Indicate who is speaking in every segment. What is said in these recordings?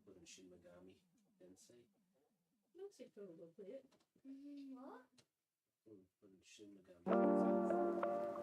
Speaker 1: put in Shin Megami Tensei.
Speaker 2: Don't say Prologue, play it.
Speaker 3: What?
Speaker 1: Put in Shin Megami Tensei.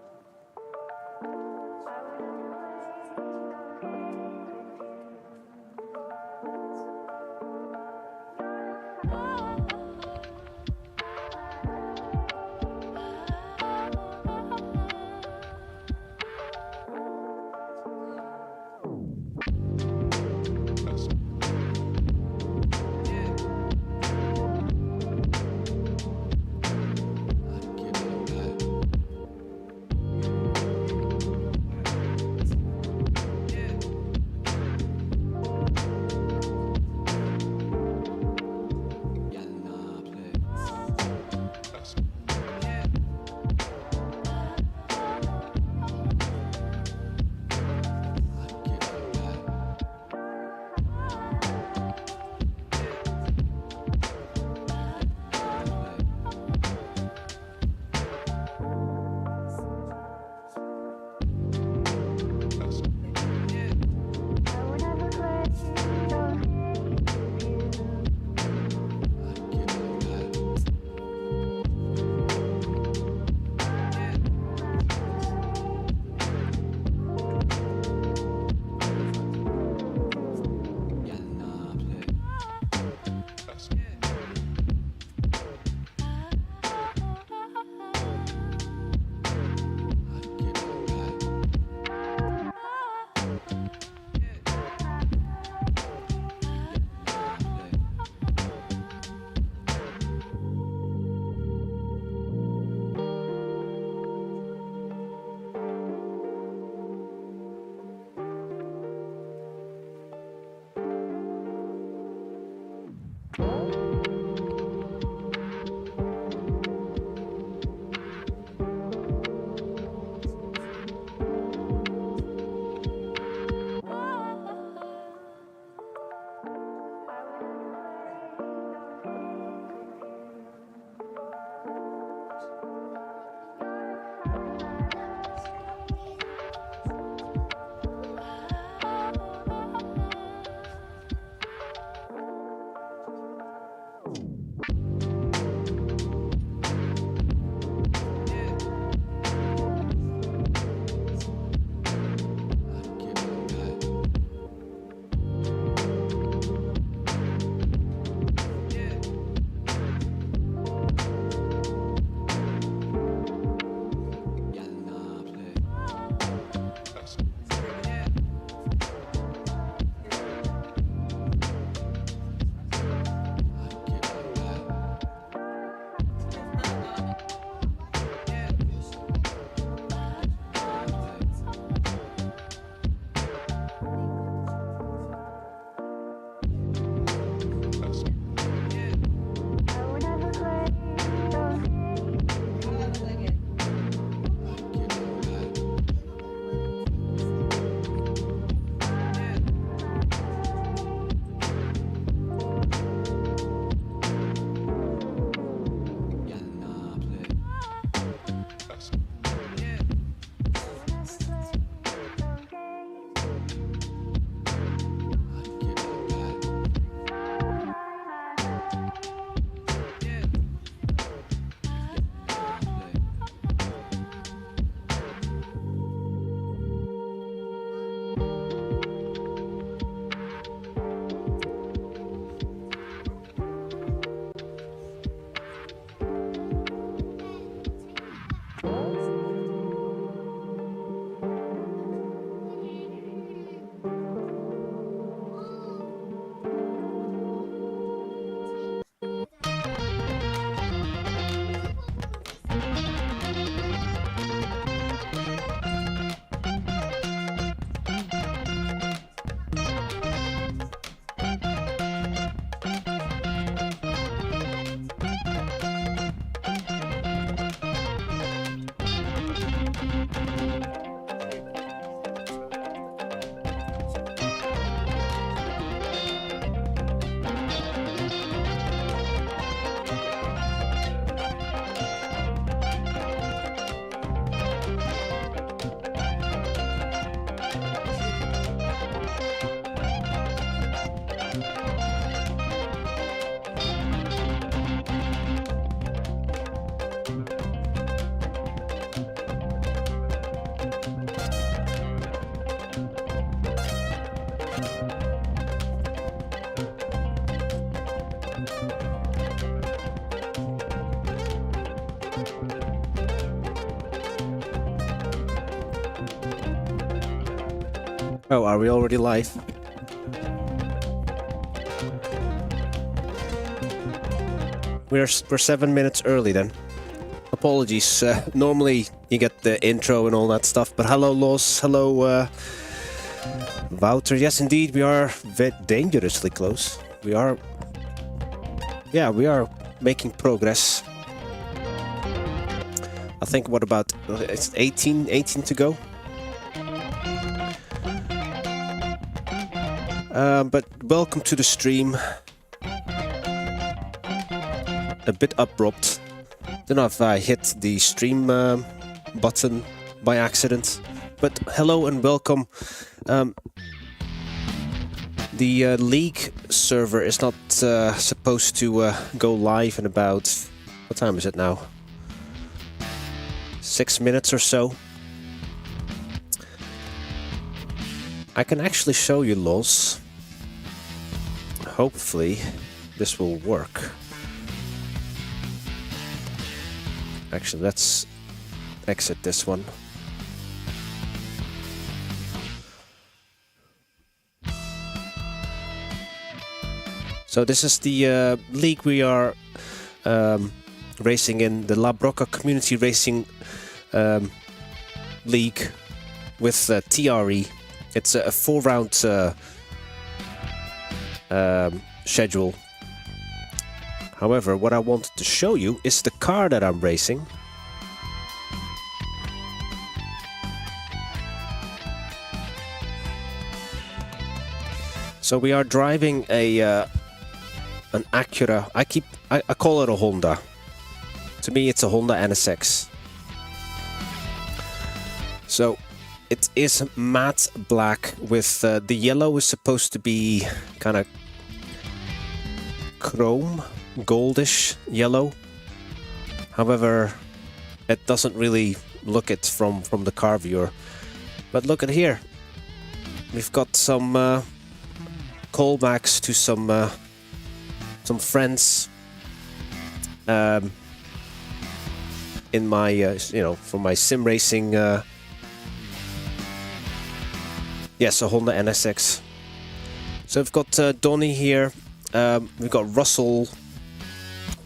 Speaker 3: Oh, are we already live? We're 7 minutes early then. Apologies. Normally you get the intro and all that stuff, but hello Los, hello Wouter. Yes, indeed, we are dangerously close. We are making progress. I think what about it's 18 to go. But welcome to the stream. A bit abrupt. Don't know if I hit the stream button by accident. But hello and welcome. The League server is not supposed to go live in about... What time is it now? 6 minutes or so. I can actually show you LOLs. Hopefully this will work. Actually, let's exit this one. So this is the league we are racing in, the Broca Community Racing League with TRE. It's a 4-round schedule. However, what I wanted to show you is the car that I'm racing. So we are driving an Acura. I call it a Honda. To me, it's a Honda NSX. So it is matte black with the yellow is supposed to be kind of chrome, goldish yellow. However, it doesn't really look it from the car viewer. But look at here. We've got some callbacks to some friends in my from my sim racing. Yes, a Honda NSX. So we've got Donny here. We've got Russell,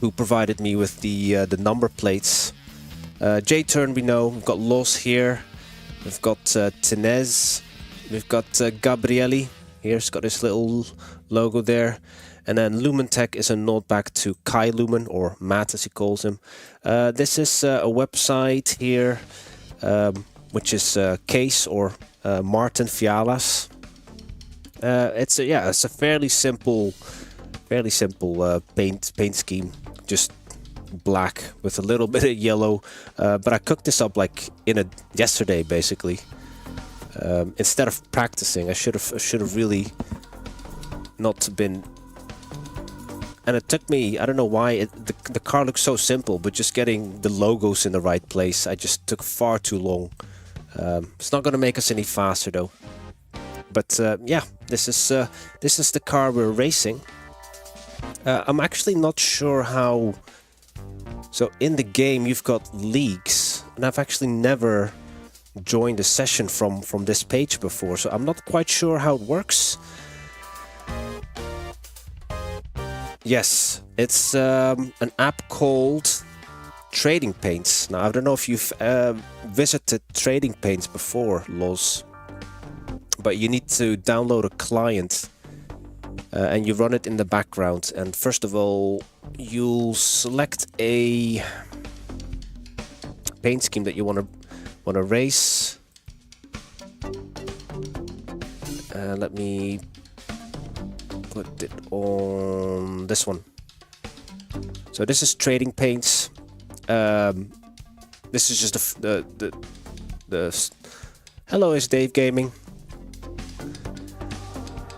Speaker 3: who provided me with the number plates. J-Turn we know. We've got Los here. We've got Tenez. We've got Gabrielli. Here's got his little logo there. And then Lumentech is a nod back to Kai Lumen, or Matt as he calls him. This is a website here, which is Case or Martin Fialas. It's a fairly simple paint scheme, just black with a little bit of yellow. But I cooked this up like yesterday, basically. Instead of practicing, I should have really not been. And it took me, I don't know why, the car looks so simple, but just getting the logos in the right place, I just took far too long. It's not going to make us any faster though. But yeah, this is the car we're racing. I'm actually not sure how. So in the game you've got leagues, and I've actually never joined a session from this page before, so I'm not quite sure how it works. Yes, it's an app called Trading Paints. Now I don't know if you've visited Trading Paints before, Los, but you need to download a client and you run it in the background. And first of all, you'll select a paint scheme that you want to race. Let me put it on this one. So this is Trading Paints. This is just the hello, it's Dave Gaming.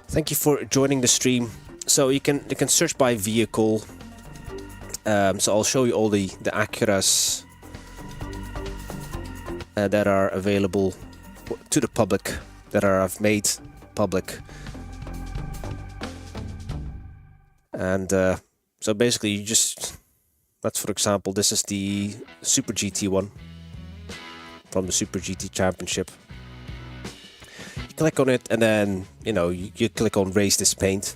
Speaker 3: Thank you for joining the stream. So you can search by vehicle. So I'll show you all the Acuras that are available to the public, that I've made public. And so basically you just That's, for example, this is the Super GT one from the Super GT Championship. You click on it, and then you click on Race this paint,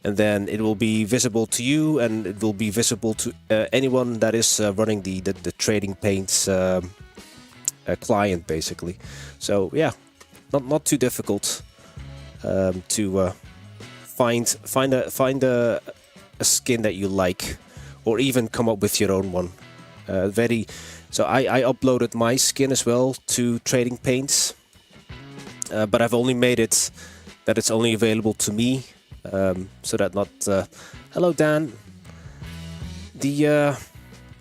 Speaker 3: and then it will be visible to you, and it will be visible to anyone that is running the trading paints client, basically. So yeah, not too difficult to find a skin that you like, or even come up with your own one. So I uploaded my skin as well to Trading Paints, but I've only made it that it's only available to me, so that not. Hello, Dan. The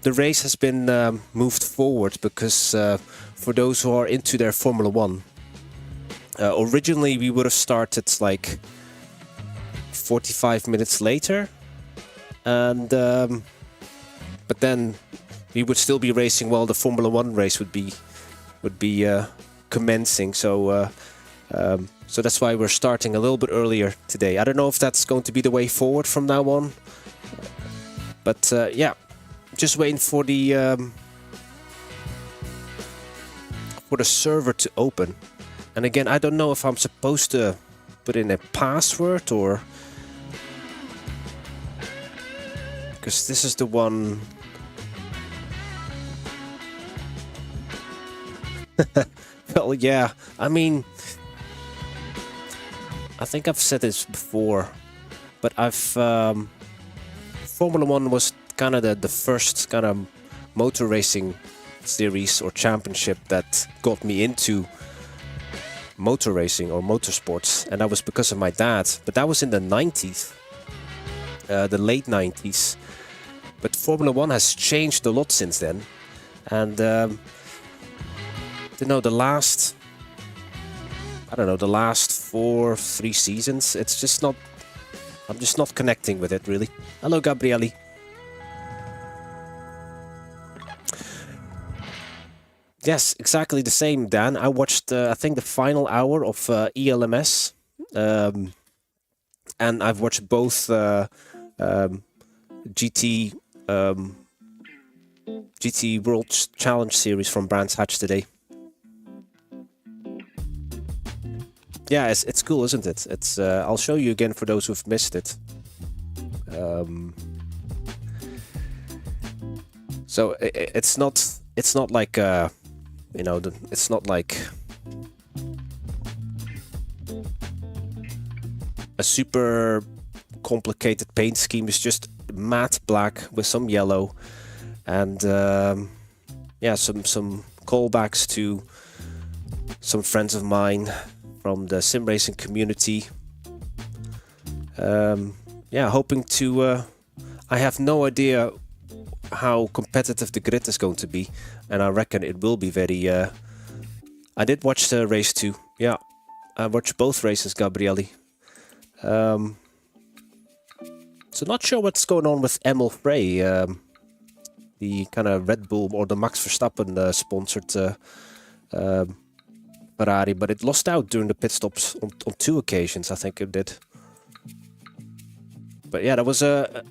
Speaker 3: race has been moved forward because for those who are into their Formula 1, originally we would have started like 45 minutes later, and but then we would still be racing while the Formula 1 race would be commencing. So so that's why we're starting a little bit earlier today. I don't know if that's going to be the way forward from now on, but yeah, just waiting for the server to open. And again, I don't know if I'm supposed to put in a password, or because this is the one. Well, yeah, I mean, I think I've said this before, but Formula 1 was kind of the first kind of motor racing series or championship that got me into motor racing or motorsports, and that was because of my dad. But that was in the 90s, the late 90s. But Formula 1 has changed a lot since then, and the last, I don't know, the last 3 seasons, it's just not, I'm just not connecting with it really. Hello, Gabriele. Yes, exactly the same, Dan. I watched, I think, the final hour of ELMS, and I've watched both GT World Challenge Series from Brands Hatch today. Yeah, it's cool, isn't it? It's I'll show you again for those who've missed it. So it's not like it's not like a super complicated paint scheme. It's just matte black with some yellow, and yeah, some callbacks to some friends of mine from the sim racing community. Yeah, hoping to. I have no idea how competitive the grid is going to be, and I reckon it will be very. I did watch the race too. Yeah, I watched both races, Gabriele. So not sure what's going on with Emil Frey, the kind of Red Bull or the Max Verstappen sponsored Ferrari, but it lost out during the pit stops on 2 occasions, I think it did. But yeah, that was a.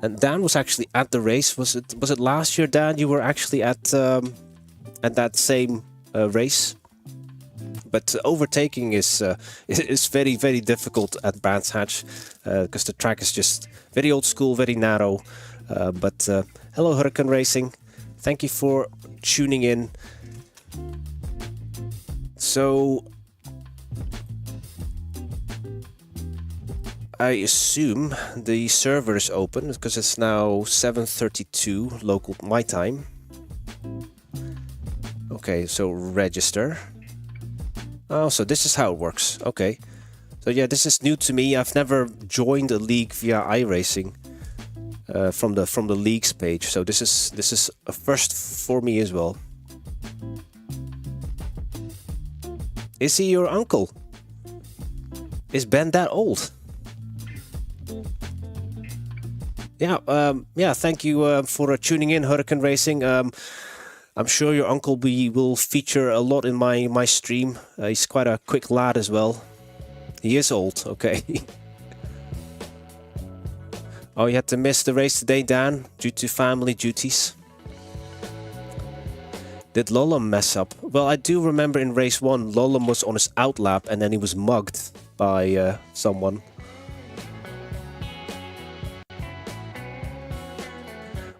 Speaker 3: And Dan was actually at the race. Was it last year, Dan? You were actually at that same race. But overtaking is very, very difficult at Brands Hatch because the track is just very old school, very narrow. But hello, Hurricane Racing. Thank you for tuning in. So I assume the server is open because it's now 7:32 local my time. Okay, so register. Oh, so this is how it works. Okay. So yeah, this is new to me. I've never joined a league via iRacing from the leagues page. So this is a first for me as well. Is he your uncle? Is Ben that old? Yeah, yeah. Thank you for tuning in, Hurricane Racing. I'm sure your uncle will feature a lot in my stream. He's quite a quick lad as well. He is old, okay. Oh, you had to miss the race today, Dan, due to family duties. Did Lolom mess up? Well, I do remember in race 1, Lolom was on his outlap and then he was mugged by someone.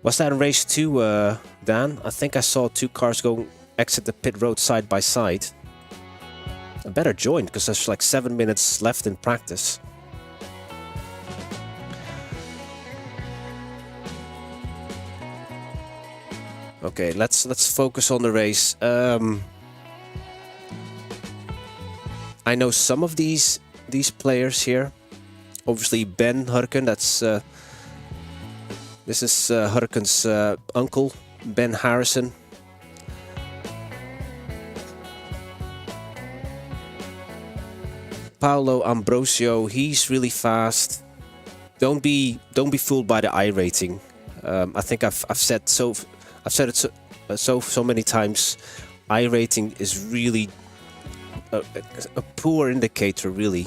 Speaker 3: Was that in race 2, Dan? I think I saw 2 cars go exit the pit road side by side. I better join, because there's like 7 minutes left in practice. Okay, let's focus on the race. I know some of these players here. Obviously Ben Hurken, this is Hurken's uncle, Ben Harrison. Paolo Ambrosio, he's really fast. Don't be fooled by the iRacing. I think I've said it so many times. iRacing is really a poor indicator, really,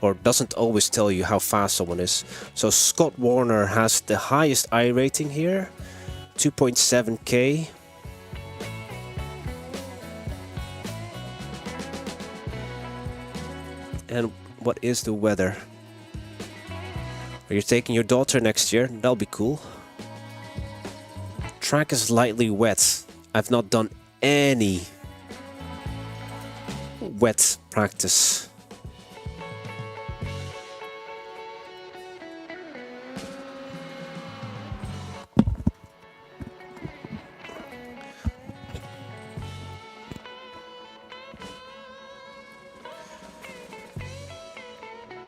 Speaker 3: or doesn't always tell you how fast someone is. So Scott Warner has the highest iRating here, 2.7K. And what is the weather? Are you taking your daughter next year? That'll be cool. Track is lightly wet. I've not done any wet practice.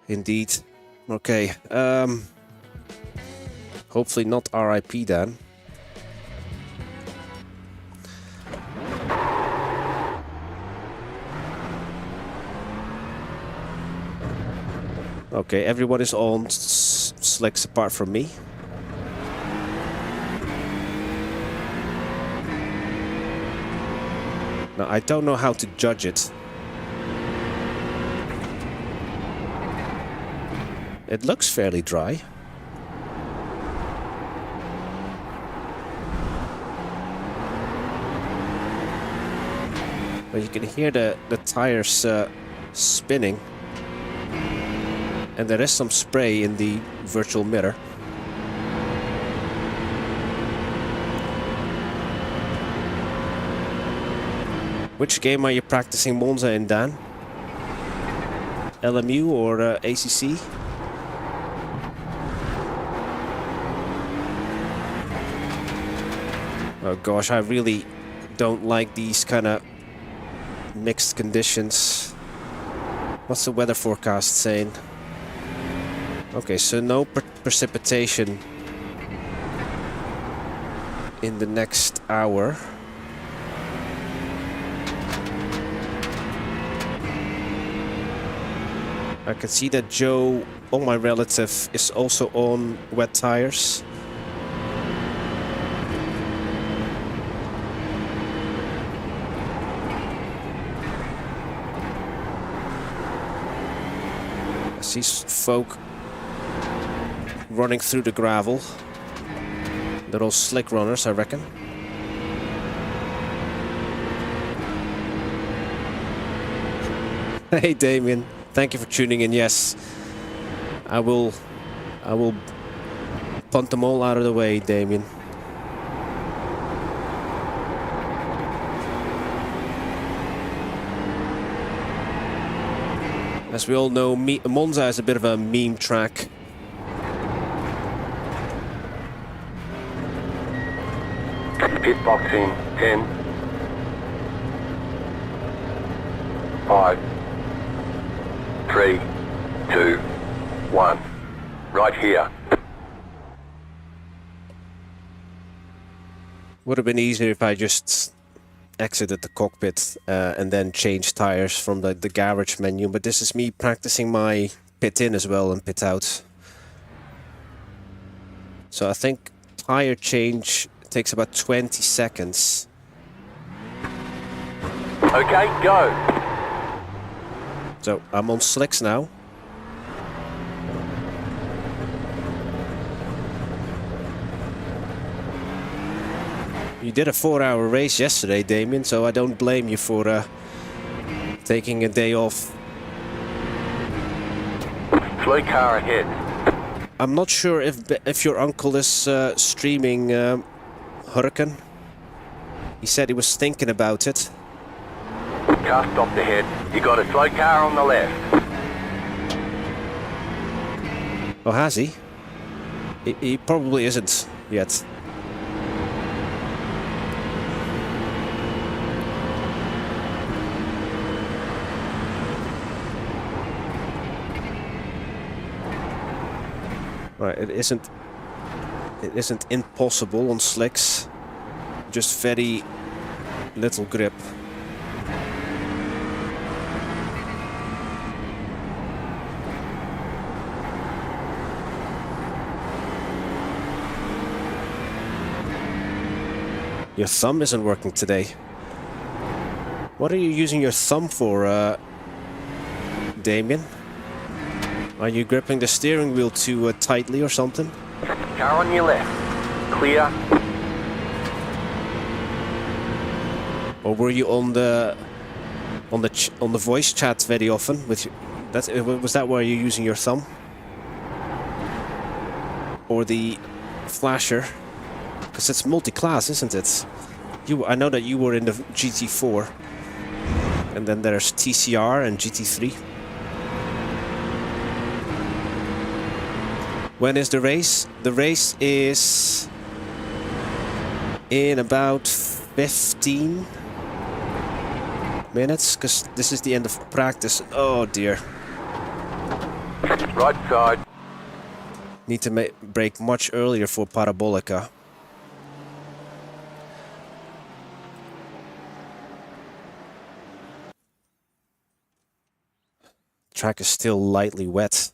Speaker 3: Indeed. Okay. Hopefully not RIP then. Okay, everyone is on slicks apart from me. Now, I don't know how to judge it. It looks fairly dry. But you can hear the tires spinning. And there is some spray in the virtual mirror. Which game are you practicing Monza in, Dan? LMU or ACC? Oh gosh, I really don't like these kind of mixed conditions. What's the weather forecast saying? Okay, so no precipitation in the next hour. I can see that Joe, my relative, is also on wet tires. I see folk running through the gravel. They're all slick runners, I reckon. Hey Damien, thank you for tuning in. Yes, I will punt them all out of the way, Damien. As we all know, Monza is a bit of a meme track.
Speaker 4: Pit boxing 10, 5, 3, 2, 1. Right here.
Speaker 3: Would have been easier if I just exited the cockpit and then changed tires from the garage menu, but this is me practicing my pit in as well and pit out. So I think tire change takes about 20 seconds.
Speaker 4: Okay, go.
Speaker 3: So I'm on slicks now. You did a 4-hour race yesterday, Damien, so I don't blame you for taking a day off.
Speaker 4: Slow car ahead.
Speaker 3: I'm not sure if your uncle is streaming Hurricane. He said he was thinking about it.
Speaker 4: Car stopped ahead. You got a slow car on the left.
Speaker 3: Oh, has he? He probably isn't yet. Right, it isn't impossible on slicks, just very little grip. Your thumb isn't working today. What are you using your thumb for, Damien? Are you gripping the steering wheel too tightly or something?
Speaker 4: Car on your left. Clear.
Speaker 3: Or were you on the voice chat very often with was that where you're using your thumb? Or the flasher? Because it's multi-class, isn't it? I know that you were in the GT4, and then there's TCR and GT3. When is the race? The race is in about 15 minutes, because this is the end of practice. Oh dear.
Speaker 4: Right side.
Speaker 3: Need to brake much earlier for Parabolica. Track is still lightly wet.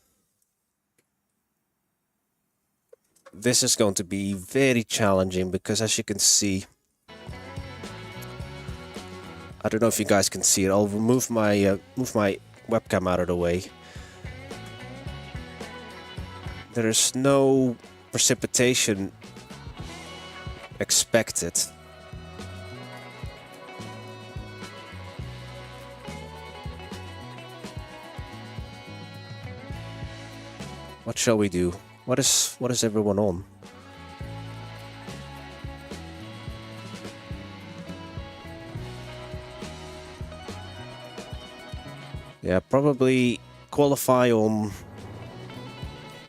Speaker 3: This is going to be very challenging because, as you can see, I don't know if you guys can see it. I'll move my webcam out of the way. There is no precipitation expected. What shall we do? What is everyone on? Yeah, probably qualify on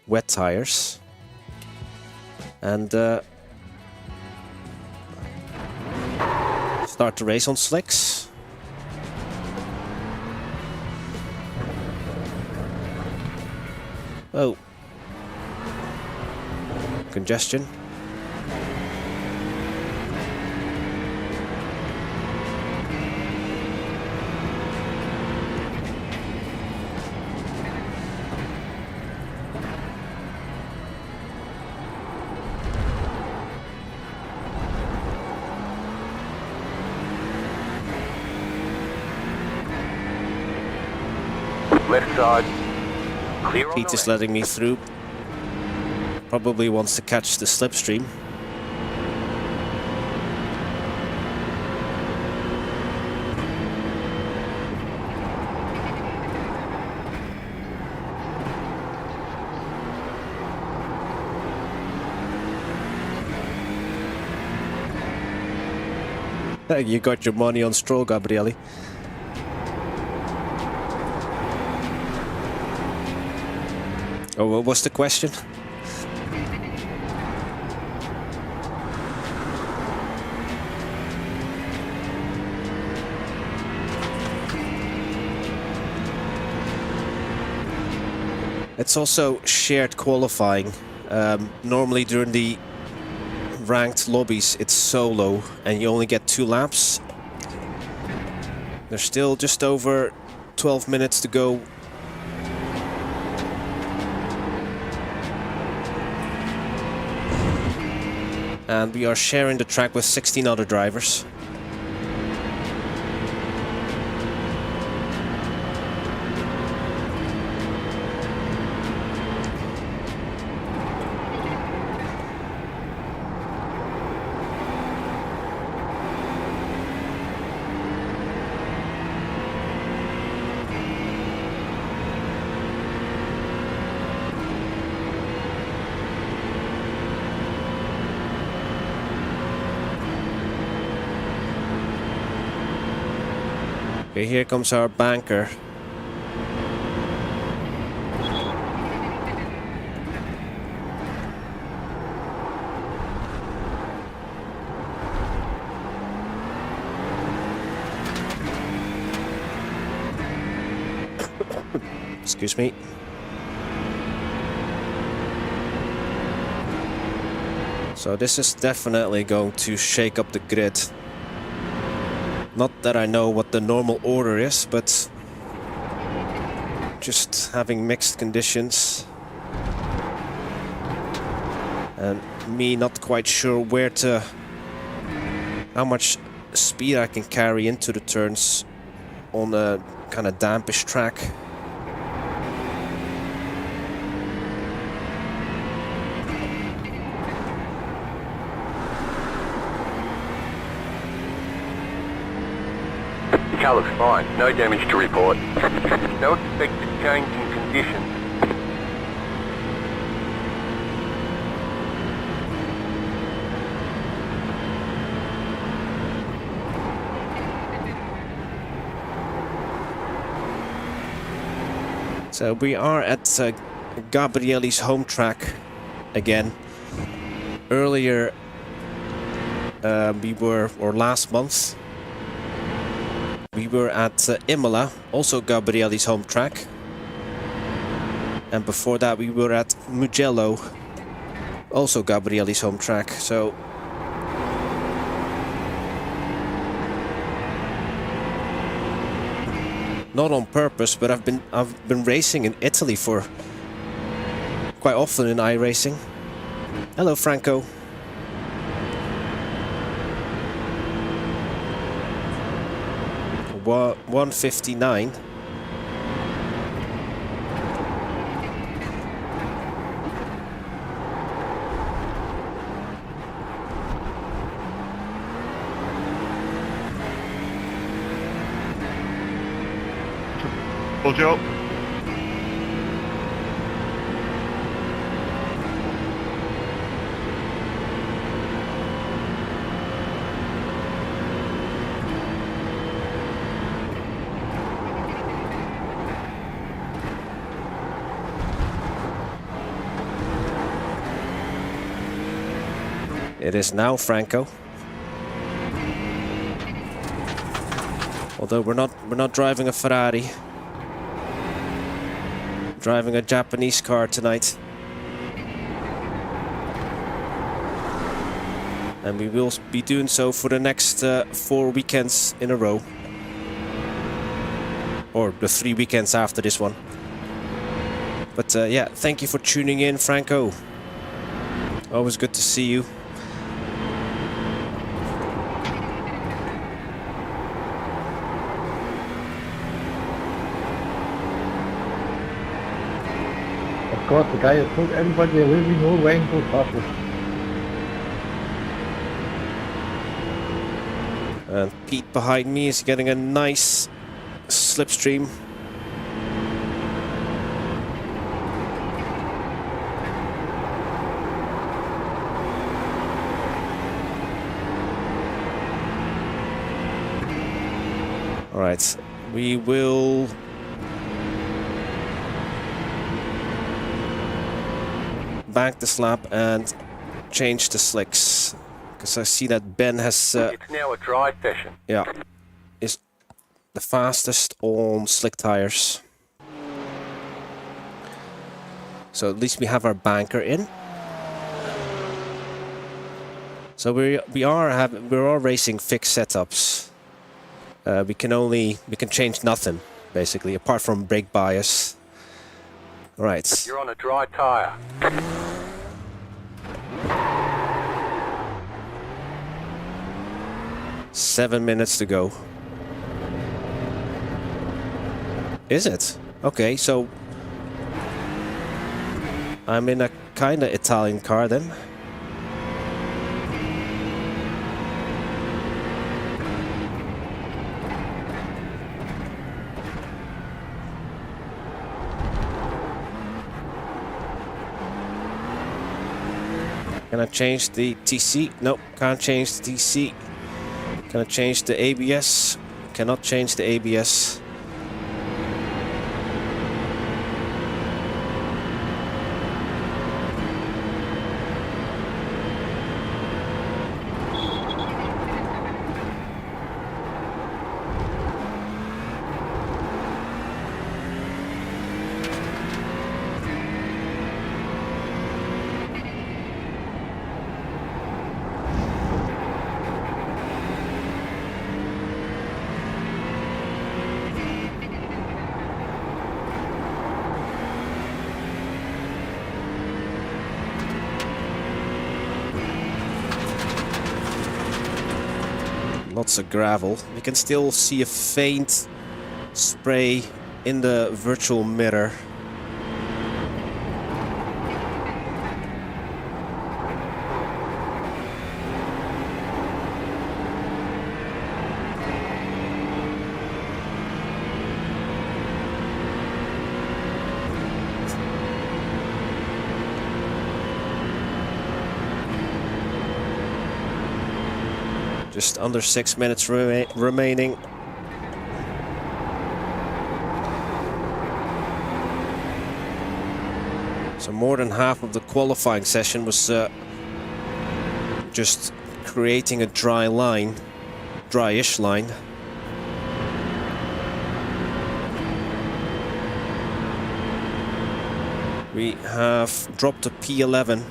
Speaker 3: wet tires and start the race on slicks. Oh. Congestion.
Speaker 4: Left side. Clear on
Speaker 3: Pete is letting me through. Probably wants to catch the slipstream. You got your money on Stroll, Gabriele. Oh, what was the question? It's also shared qualifying. Normally during the ranked lobbies it's solo and you only get 2 laps. There's still just over 12 minutes to go. And we are sharing the track with 16 other drivers. Okay, here comes our banker. Excuse me. So this is definitely going to shake up the grid. Not that I know what the normal order is, but just having mixed conditions and me not quite sure how much speed I can carry into the turns on a kind of dampish track.
Speaker 4: The car looks fine, no damage to report. No expected change in conditions.
Speaker 3: So we are at Gabrielli's home track again. Earlier last month, we were at Imola, also Gabrielli's home track. And before that we were at Mugello, also Gabrielli's home track. So not on purpose, but I've been racing in Italy for quite often in iRacing. Hello, Franco. Wa 159.
Speaker 5: Full job.
Speaker 3: It is now Franco. Although we're not driving a Ferrari. Driving a Japanese car tonight. And we will be doing so for the next 4 weekends in a row. Or the 3 weekends after this one. But yeah, thank you for tuning in, Franco. Always good to see you.
Speaker 6: Of course, the guy has told everybody there will be no rainbow buses.
Speaker 3: And Pete behind me is getting a nice slipstream. Alright, we will bank the slap and change the slicks, because I see that Ben has
Speaker 4: It's now a dry session.
Speaker 3: yeah, is the fastest on slick tires. So at least we have our banker in. So we're all racing fixed setups. We can change nothing basically apart from brake bias. All right.
Speaker 4: You're on a dry tire.
Speaker 3: 7 minutes to go. Is it? Okay, so I'm in a kind of Italian car then. Can I change the TC? Nope, can't change the TC. Can I change the ABS? Cannot change the ABS. Lots of gravel. We can still see a faint spray in the virtual mirror. Just under 6 minutes remaining. So more than half of the qualifying session was just creating a dry line, dry-ish line. We have dropped to P11.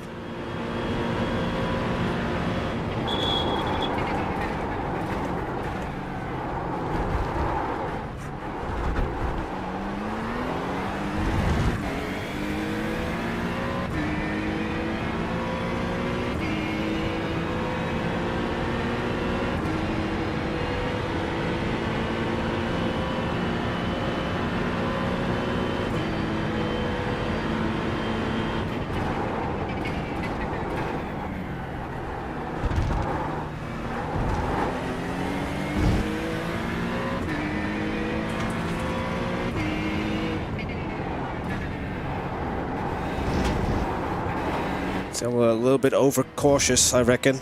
Speaker 3: So a little bit overcautious, I reckon.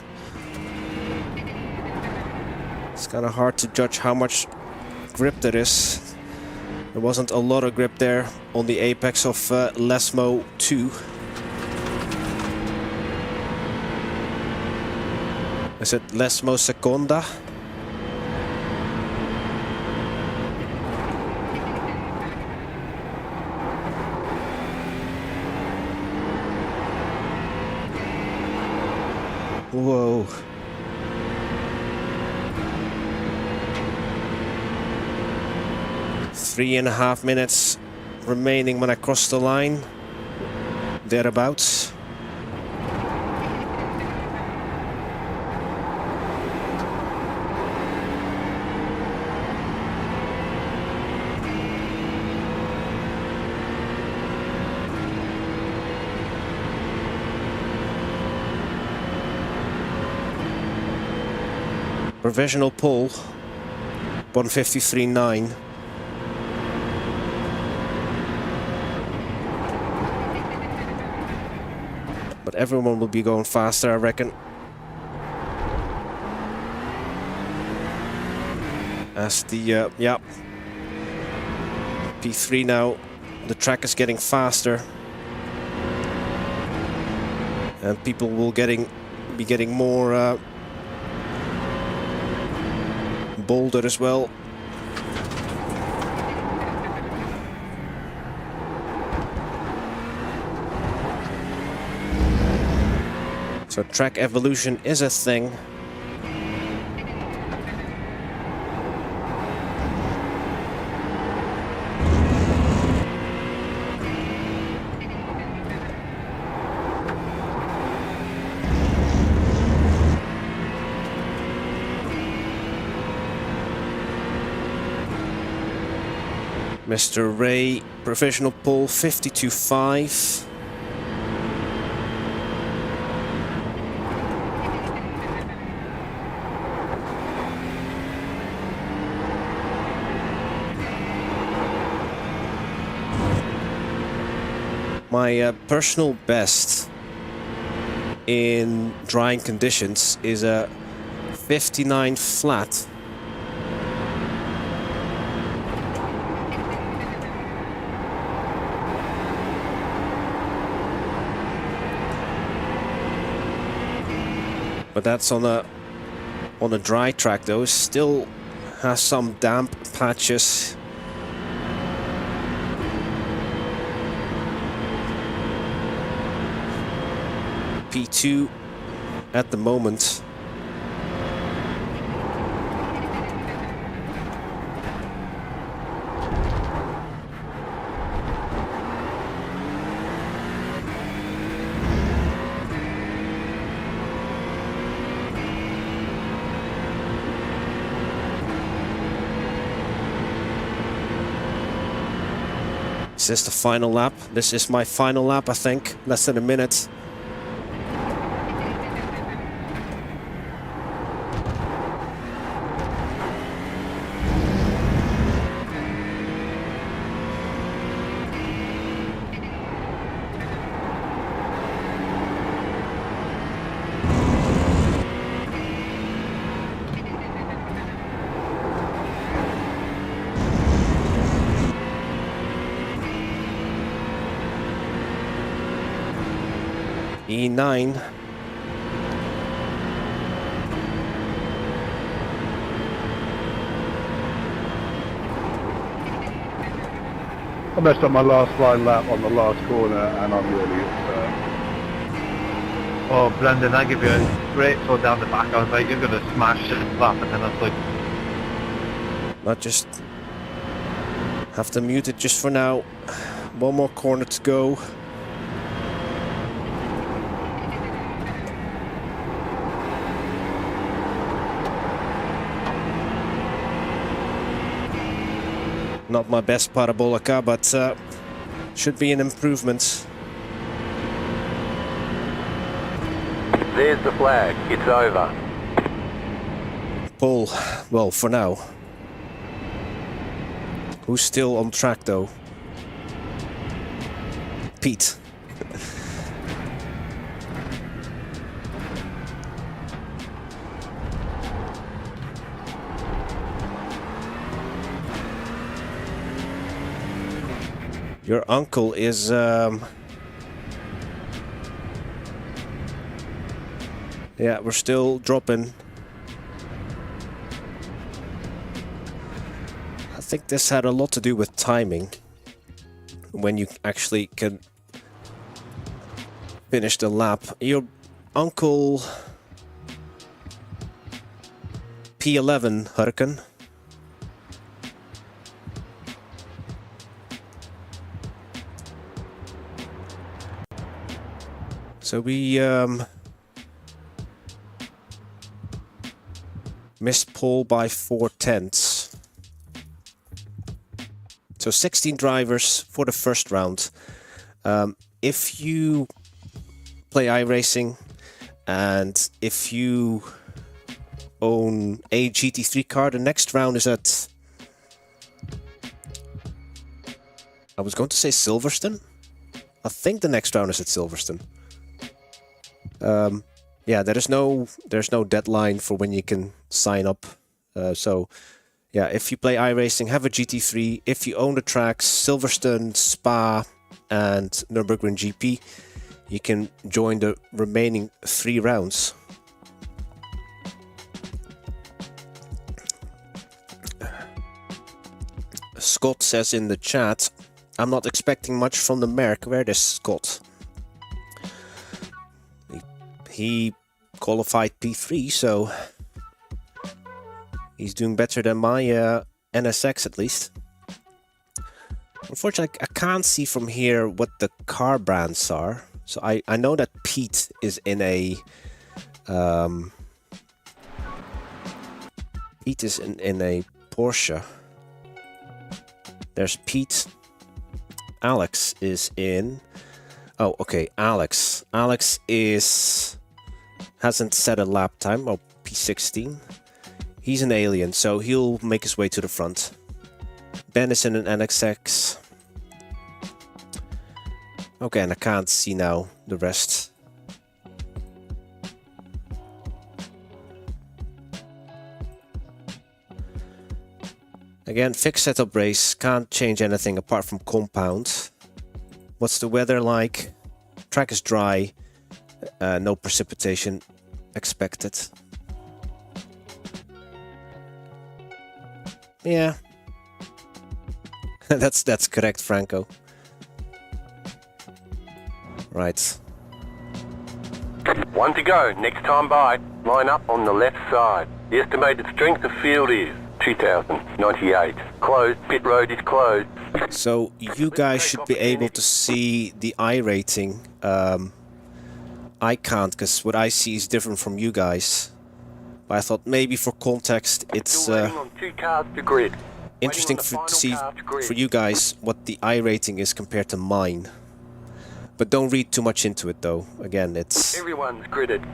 Speaker 3: It's kind of hard to judge how much grip there is. There wasn't a lot of grip there on the apex of Lesmo 2. Is it Lesmo Seconda? Whoa. Three and a half minutes remaining when I cross the line. Thereabouts. Provisional pull, 153.9. But everyone will be going faster, I reckon. As the, yeah. P3 now, the track is getting faster. And people will be getting more bolder as well. So track evolution is a thing. Mr. Ray, provisional pole 52.5. My personal best in drying conditions is a 59 flat. But that's on a dry track though. Still has some damp patches. P2 at the moment. Is this the final lap? This is my final lap, I think. Less than a minute. E9.
Speaker 6: I messed up my last line lap on the last corner and I'm really upset.
Speaker 5: Oh, Brendan, I give you a great throw down the back. I was like, you're going to smash this lap, and then I was like...
Speaker 3: Not just... Have to mute it just for now. One more corner to go. Not my best parabolica, but should be an improvement.
Speaker 4: There's the flag. It's over.
Speaker 3: Pole, well, for now. Who's still on track though? Pete. Your uncle is yeah, we're still dropping. I think this had a lot to do with timing. When you actually can finish the lap. Your uncle P11 Hurricane. So we missed pole by 4/10. So 16 drivers for the first round. If you play iRacing and if you own a GT3 car, the next round is at... I was going to say Silverstone. I think the next round is at Silverstone. Yeah, there's no deadline for when you can sign up. So, yeah, if you play iRacing, have a GT3. If you own the tracks Silverstone, Spa, and Nürburgring GP, you can join the remaining 3 rounds. Scott says in the chat, I'm not expecting much from the Merc. Where is Scott? He qualified P3, so he's doing better than my NSX at least. Unfortunately, I can't see from here what the car brands are. So I know that Pete is in a Pete is in a Porsche. There's Pete. Alex is in... Oh, okay, Alex. Alex hasn't set a lap time. Oh, P16. He's an alien, so he'll make his way to the front. Ben is in an NXX. Okay, and I can't see now the rest. Again, fixed setup race. Can't change anything apart from compound. What's the weather like? Track is dry. No precipitation. expected. Yeah. that's correct, Franco. Right.
Speaker 4: One to go. Next time by. Line up on the left side. The estimated strength of field is 2,098. Closed. Pit road is closed.
Speaker 3: So you guys should be able to see the iRating. I can't, because what I see is different from you guys. But I thought maybe for context it's
Speaker 4: Still waiting on 2 cars to grid.
Speaker 3: interesting to see for you guys what the iRating is compared to mine. But don't read too much into it though. Again, it's...
Speaker 4: Everyone's gridded.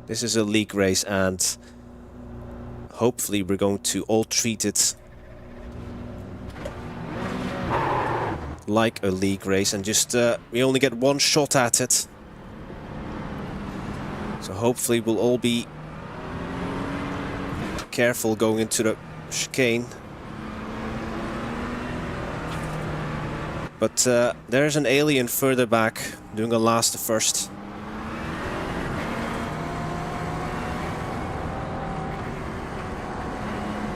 Speaker 3: This is a league race, and hopefully we're going to all treat it like a league race, and just we only get one shot at it. So hopefully we'll all be careful going into the chicane. But there's an alien further back doing a last to first.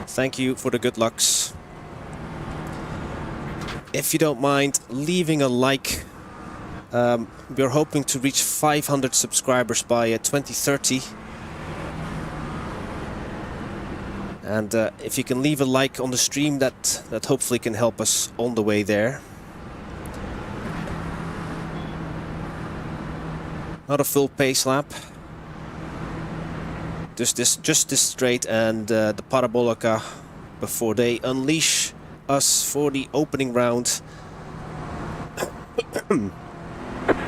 Speaker 3: Thank you for the good lucks. If you don't mind leaving a like, we're hoping to reach 500 subscribers by 2030. And if you can leave a like on the stream, that hopefully can help us on the way there. Not a full pace lap. Just this straight and the Parabolica before they unleash us for the opening round.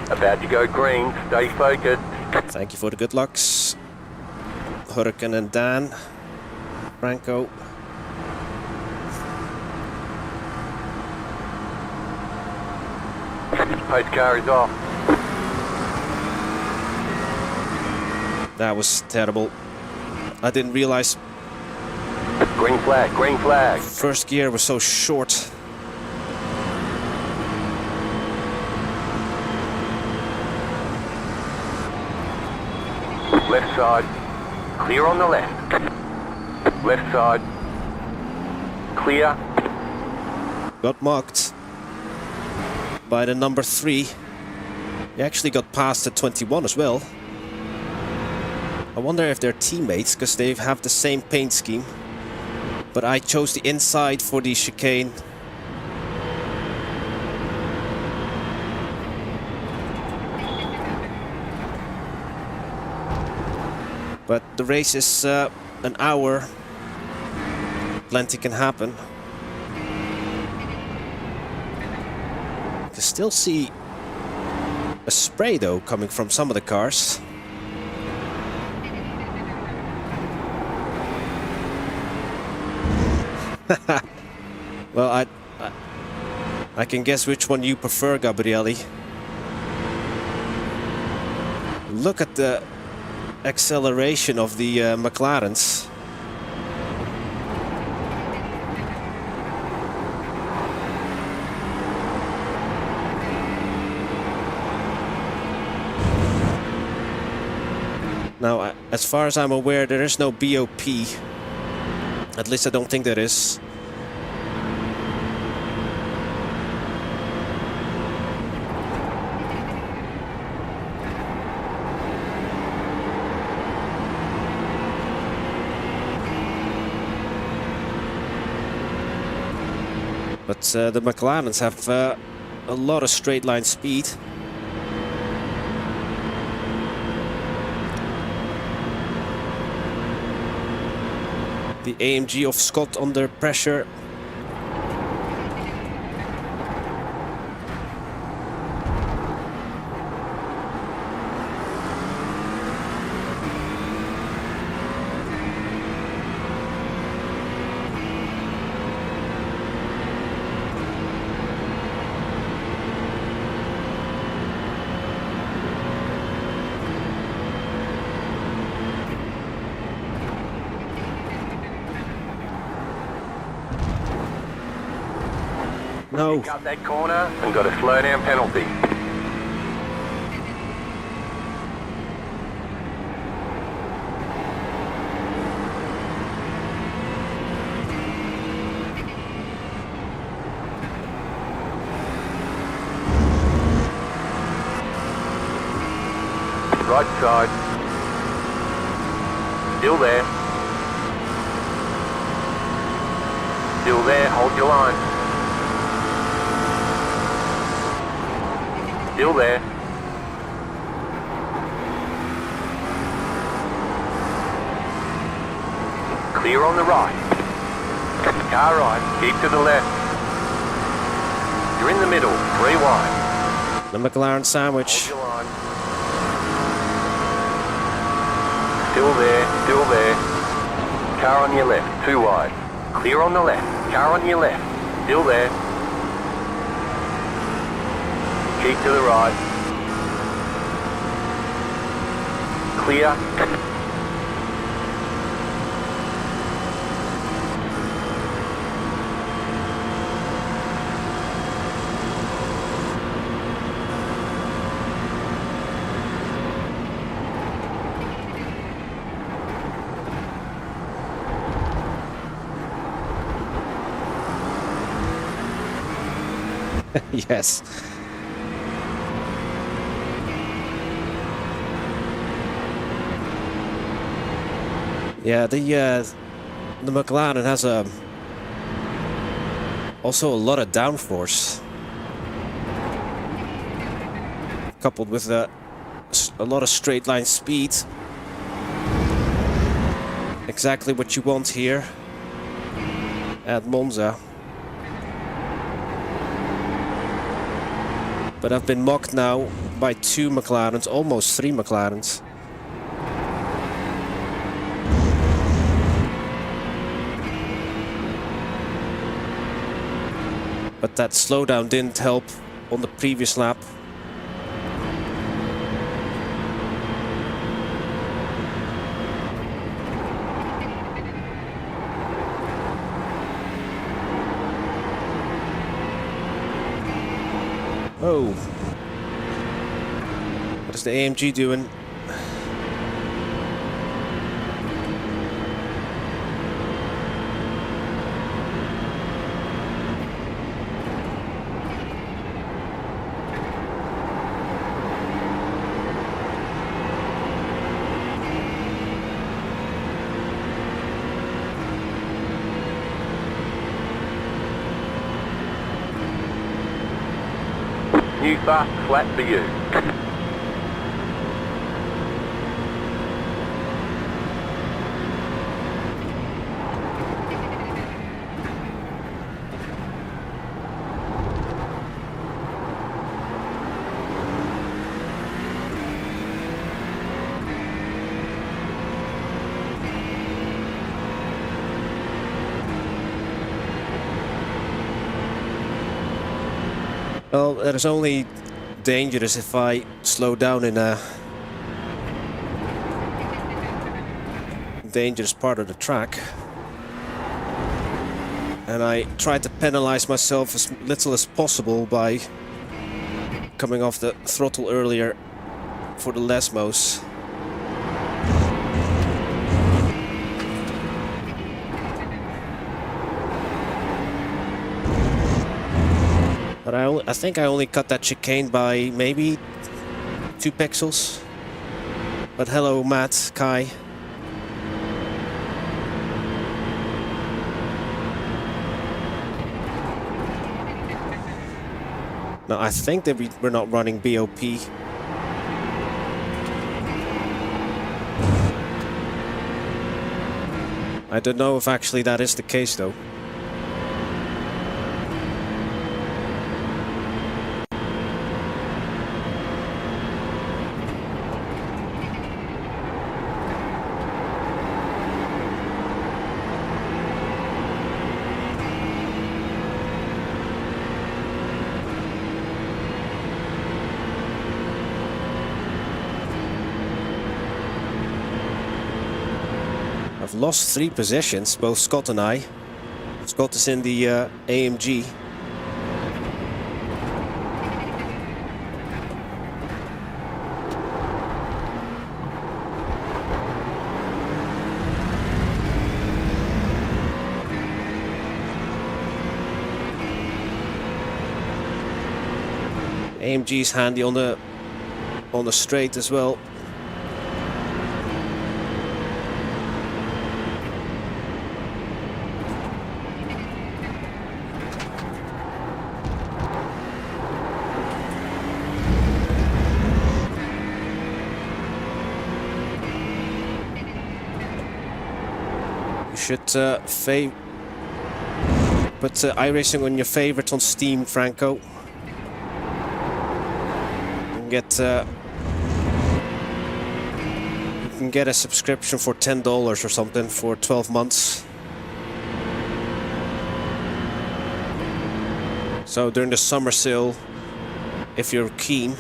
Speaker 4: About to go green. Stay focused.
Speaker 3: Thank you for the good lucks. Hurricane and Dan. Franco.
Speaker 4: Pace car is off.
Speaker 3: That was terrible. I didn't realize
Speaker 4: Green flag, green flag.
Speaker 3: first gear was so short.
Speaker 4: Left side. Clear on the left. Left side. Clear.
Speaker 3: Got mocked by the number 3. He actually got past the 21 as well. I wonder if they're teammates, because they have the same paint scheme. But I chose the inside for the chicane. But the race is an hour. Plenty can happen. I can still see a spray though coming from some of the cars. Well, I can guess which one you prefer, Gabrielli. Look at the acceleration of the McLarens. Now, as far as I'm aware, there is no BOP. At least I don't think there is. But the McLarens have a lot of straight line speed. The AMG of Scott under pressure. No.
Speaker 4: You cut that corner and got a slow down penalty. Right side. Still there. Still there, hold your line. Still there. Clear on the right. Car right, keep to the left. You're in the middle, 3 wide.
Speaker 3: The McLaren sandwich.
Speaker 4: Hold your line. Still there, still there. Car on your left, 2 wide. Clear on the left, car on your left. Still there. Keep to the right. Clear.
Speaker 3: Yes. Yeah, the McLaren has also a lot of downforce, coupled with a lot of straight line speed. Exactly what you want here at Monza. But I've been mocked now by 2 McLarens, almost 3 McLarens. But that slowdown didn't help on the previous lap. Oh, what is the AMG doing?
Speaker 4: New fast flat for you.
Speaker 3: Well, it is only dangerous if I slow down in a dangerous part of the track. And I try to penalize myself as little as possible by coming off the throttle earlier for the Lesmos. But I think I only cut that chicane by maybe 2 pixels. But hello, Matt, Kai. No, I think that we're not running BOP. I don't know if actually that is the case though. Lost 3 positions, both Scott and I. Scott is in the AMG, AMG's handy on the straight as well. You should put iRacing on your favorite on Steam, Franco. You can get a subscription for $10 or something for 12 months. So during the summer sale, if you're keen.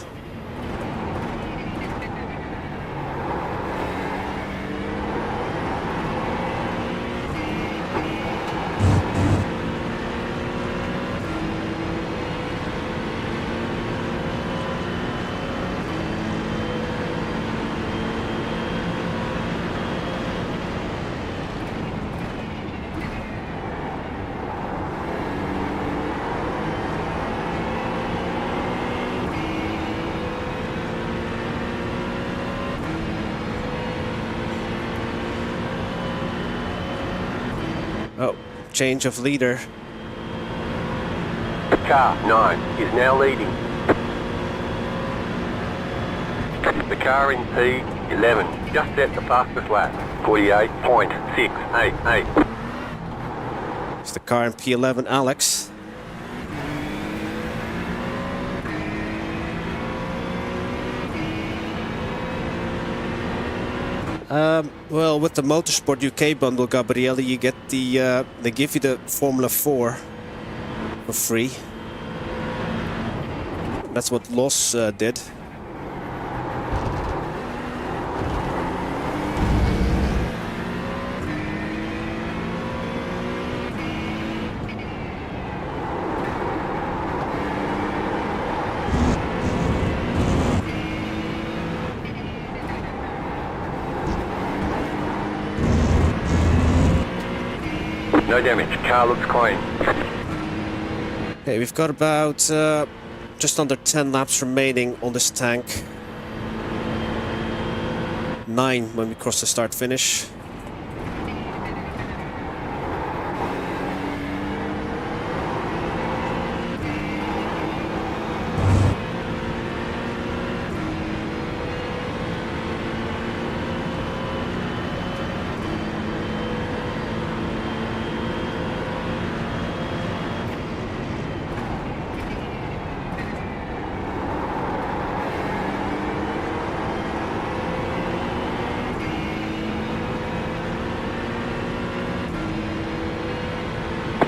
Speaker 3: Oh, change of leader.
Speaker 4: Car 9 is now leading. The car in P11 just set the fastest lap, 48.688.
Speaker 3: It's the car in P11, Alex. Well, with the Motorsport UK bundle, Gabriele, you get the they give you the Formula 4 for free. That's what Loss did.
Speaker 4: No damage, car looks clean.
Speaker 3: Okay, we've got about just under 10 laps remaining on this tank. 9 when we cross the start finish.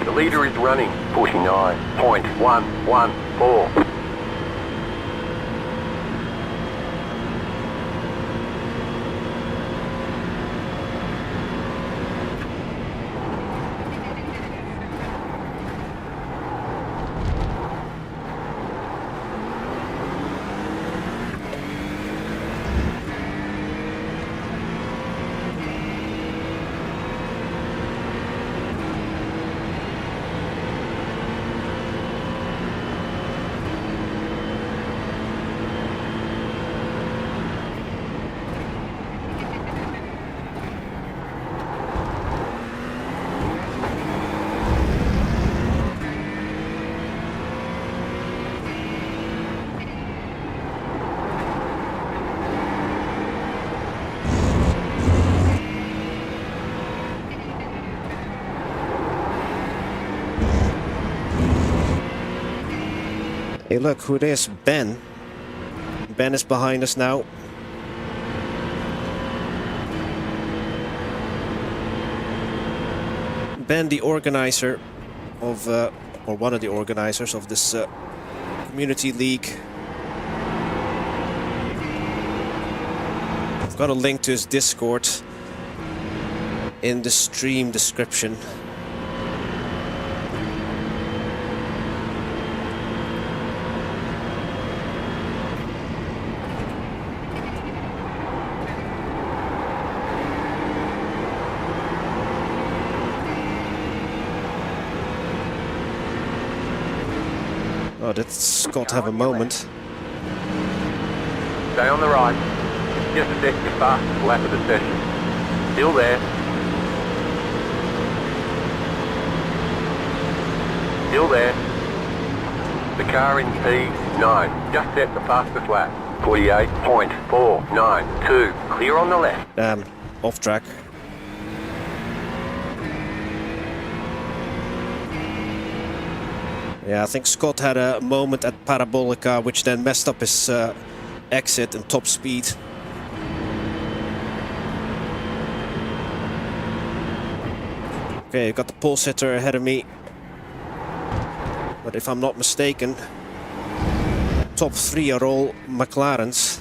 Speaker 4: The leader is running 49.114.
Speaker 3: Hey, look who it is, Ben. Ben is behind us now. Ben, the organizer of, or one of the organizers of this community league. I've got a link to his Discord in the stream description. Oh, did Scott have a moment?
Speaker 4: Stay on the right. Just a sec, your fastest lap of the session. Still there. Still there. The car in P9 just set the fastest lap. 48.492. Clear on the left.
Speaker 3: Off track. Yeah, I think Scott had a moment at Parabolica which then messed up his exit and top speed. Okay, got the pole sitter ahead of me. But if I'm not mistaken, top 3 are all McLarens.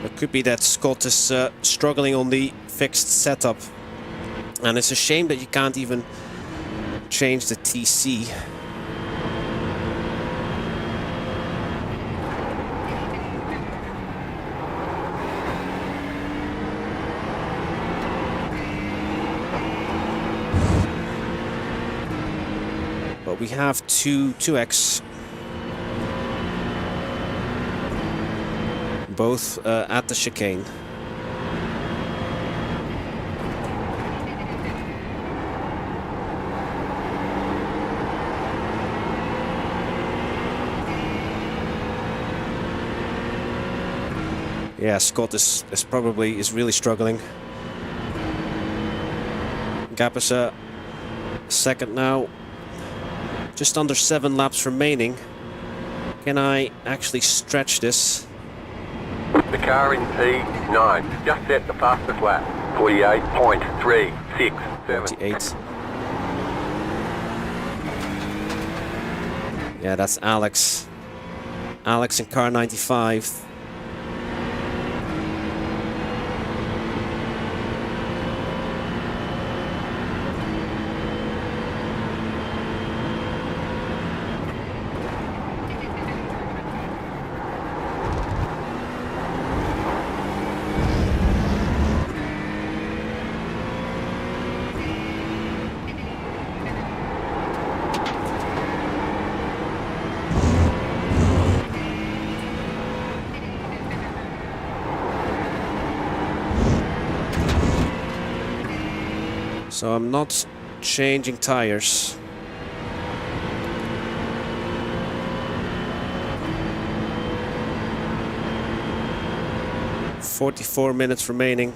Speaker 3: It could be that Scott is struggling on the fixed setup. And it's a shame that you can't even change the TC. But we have 2X. Both at the chicane. Yeah, Scott is really struggling. Gap is a second now. Just under 7 laps remaining. Can I actually stretch this?
Speaker 4: The car in P9 just set the fastest lap. 48.367.
Speaker 3: 48. Yeah, that's Alex. Alex in car 95. So I'm not changing tires. "44 minutes remaining.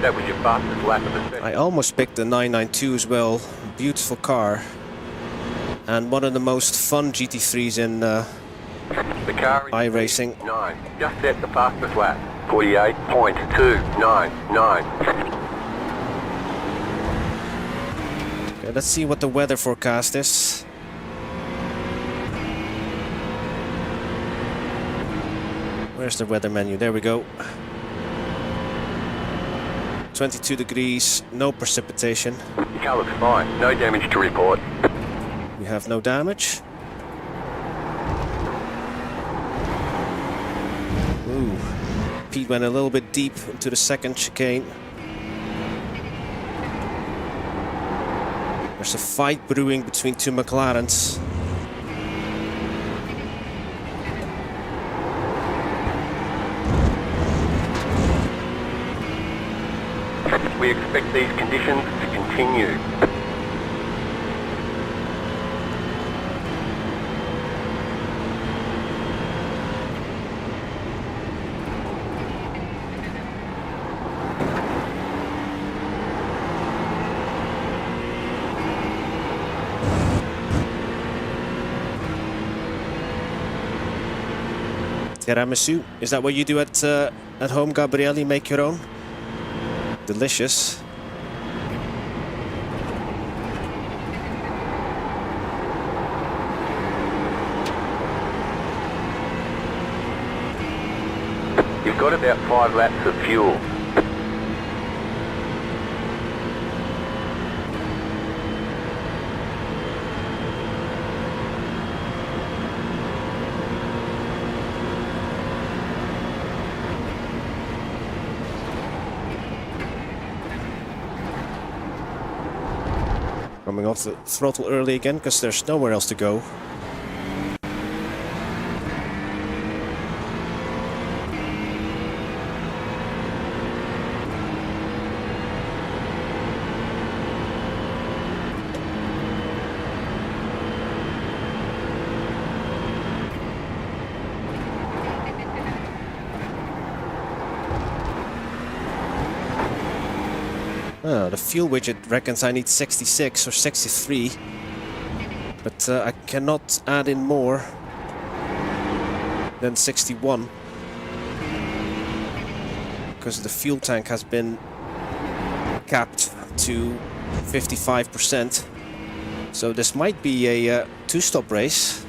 Speaker 4: That was your fastest lap of the session.
Speaker 3: I almost picked the 992 as well. Beautiful car. And one of the most fun GT3s in
Speaker 4: The car in
Speaker 3: iRacing.
Speaker 4: P9 just set the fastest lap. 48.299.
Speaker 3: Okay, let's see what the weather forecast is. Where's the weather menu? There we go. 22 degrees, no precipitation.
Speaker 4: Your car looks fine. No damage to report.
Speaker 3: We have no damage. Ooh. Pete went a little bit deep into the second chicane. There's a fight brewing between 2 McLarens.
Speaker 4: We expect these conditions to continue.
Speaker 3: Tiramisu. Is that what you do at home, Gabriele? You make your own? Delicious.
Speaker 4: You've got about 5 laps of fuel.
Speaker 3: Coming off the throttle early again because there's nowhere else to go. The fuel widget reckons I need 66 or 63, but I cannot add in more than 61 because the fuel tank has been capped to 55%. So this might be a two-stop race.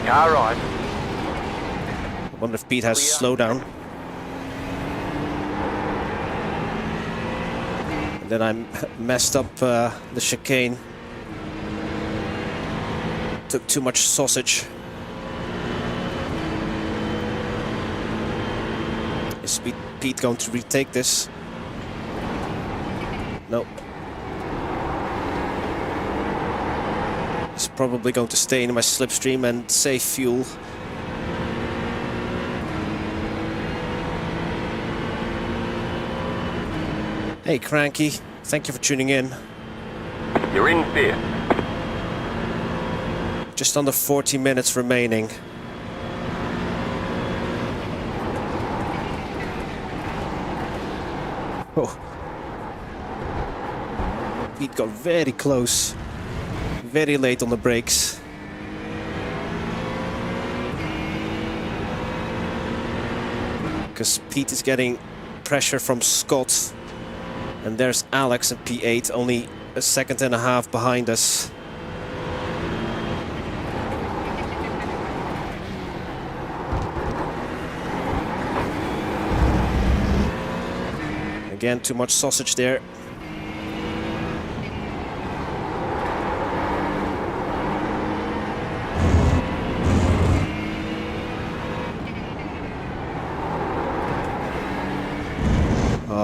Speaker 4: Car right.
Speaker 3: I wonder if Pete has a slowdown. And then I messed up the chicane. Took too much sausage. Is Pete going to retake this? No. He's probably going to stay in my slipstream and save fuel. Hey Cranky, thank you for tuning in.
Speaker 4: You're in fifth.
Speaker 3: Just under 40 minutes remaining. Oh. Pete got very close. Very late on the brakes. Because Pete is getting pressure from Scott. And there's Alex and P8 only a second and a half behind us. Again, too much sausage there.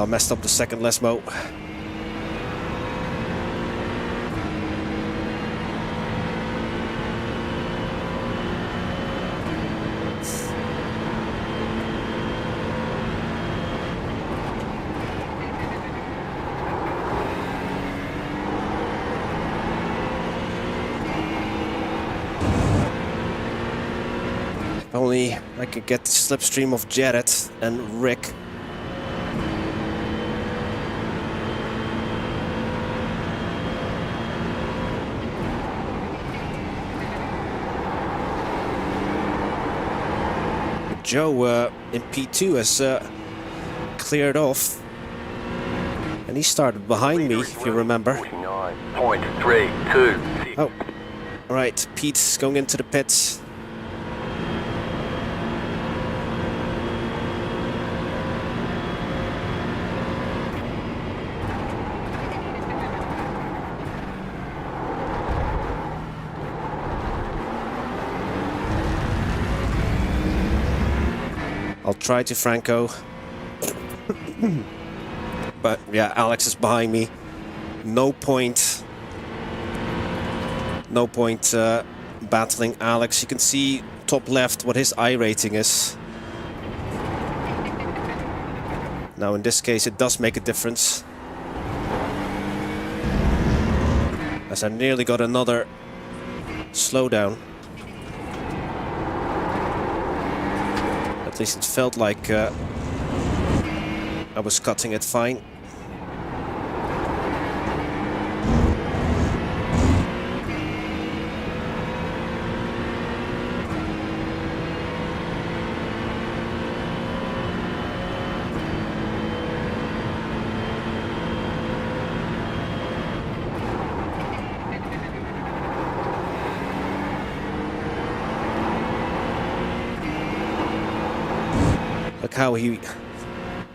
Speaker 3: Messed up the second Lesmo. If only I could get the slipstream of Jared and Rick. Joe in P2 has cleared off, and he started behind me, if you remember.
Speaker 4: 49.326.
Speaker 3: Oh, right, Pete's going into the pits. I'll try to Franco. But yeah, Alex is behind me. No point battling Alex. You can see top left what his iRating is. Now in this case it does make a difference, as I nearly got another slowdown. At least it felt like I was cutting it fine. Look how he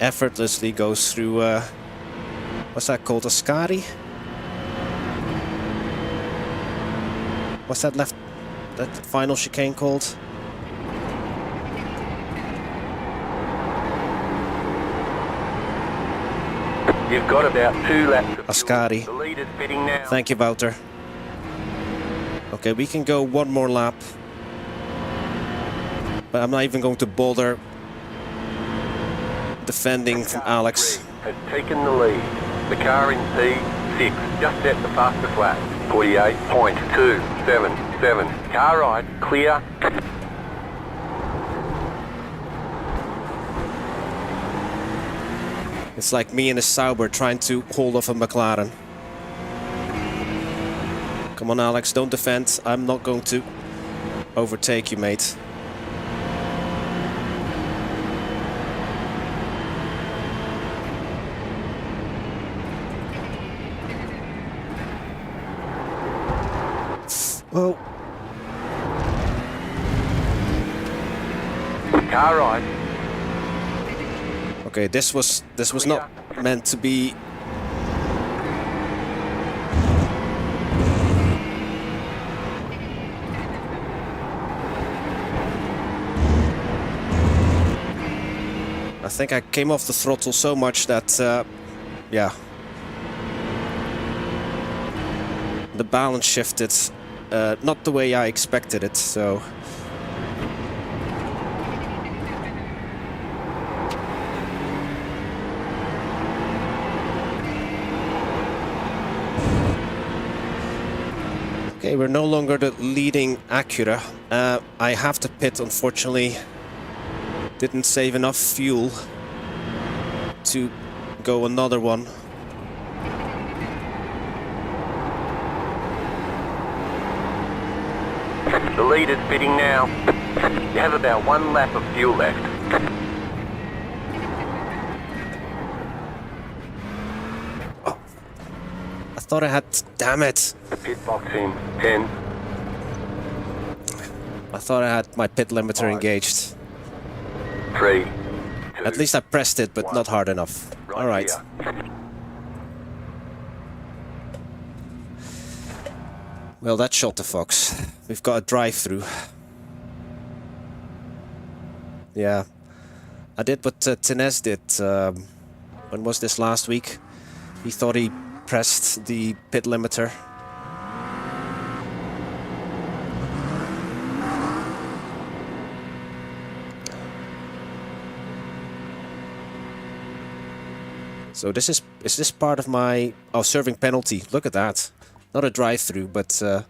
Speaker 3: effortlessly goes through, what's that called, a Ascari? What's that final chicane called?
Speaker 4: You've got about 2 laps of
Speaker 3: Ascari.
Speaker 4: fuel. The leader's pitting now.
Speaker 3: Thank you, Wouter. Okay, we can go one more lap. But I'm not even going to bother defending from Alex.
Speaker 4: Has taken the lead. The car in P6 just set the fastest lap. 48.277. Car right, clear.
Speaker 3: It's like me in a Sauber trying to hold off a McLaren. Come on, Alex, don't defend. I'm not going to overtake you, mate. Oh.
Speaker 4: Car right.
Speaker 3: Okay, this was not meant to be. I think I came off the throttle so much that, yeah, the balance shifted, not the way I expected it, so. Okay, we're no longer the leading Acura. I have to pit, unfortunately. Didn't save enough fuel to go another one.
Speaker 4: The leader's pitting now. You have about 1 lap of fuel left.
Speaker 3: Oh. I thought I had... Damn it!
Speaker 4: Pit box in 10.
Speaker 3: I thought I had my pit limiter engaged.
Speaker 4: 3. 2,
Speaker 3: At least I pressed it, but not hard enough. Alright.
Speaker 4: here.
Speaker 3: Well, that shot the fox. We've got a drive-through. Yeah. I did what Tines did. When was this, last week? He thought he pressed the pit limiter. So is this part of my... Oh, serving penalty. Look at that. Not a drive-through, but...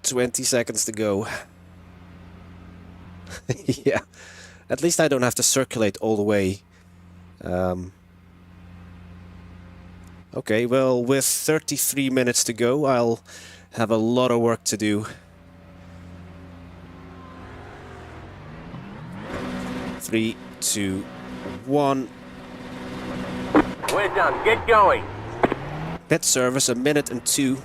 Speaker 3: 20 seconds to go. Yeah. At least I don't have to circulate all the way. Okay, well, with 33 minutes to go, I'll have a lot of work to do. 3, 2, 1.
Speaker 4: We're done. Get going.
Speaker 3: Pit service, 1 minute and 2.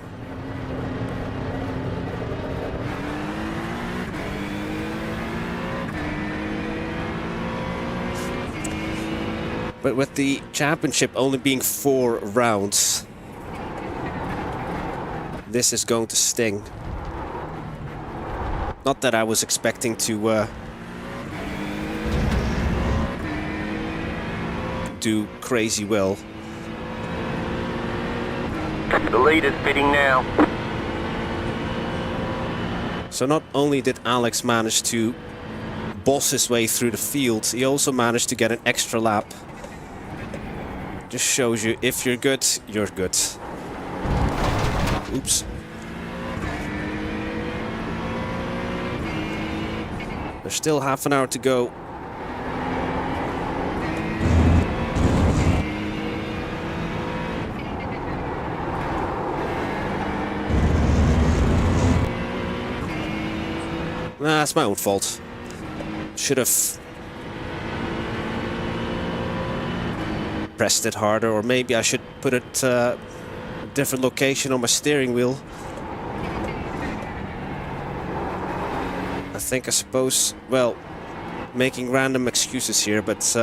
Speaker 3: But with the championship only being 4 rounds, this is going to sting. Not that I was expecting to do crazy well.
Speaker 4: The leader's pitting now.
Speaker 3: So not only did Alex manage to boss his way through the field, he also managed to get an extra lap. Just shows you, if you're good, you're good. Oops. There's still half an hour to go. Nah, that's my own fault. Should have pressed it harder, or maybe I should put it a different location on my steering wheel. I think, I suppose, well, making random excuses here, but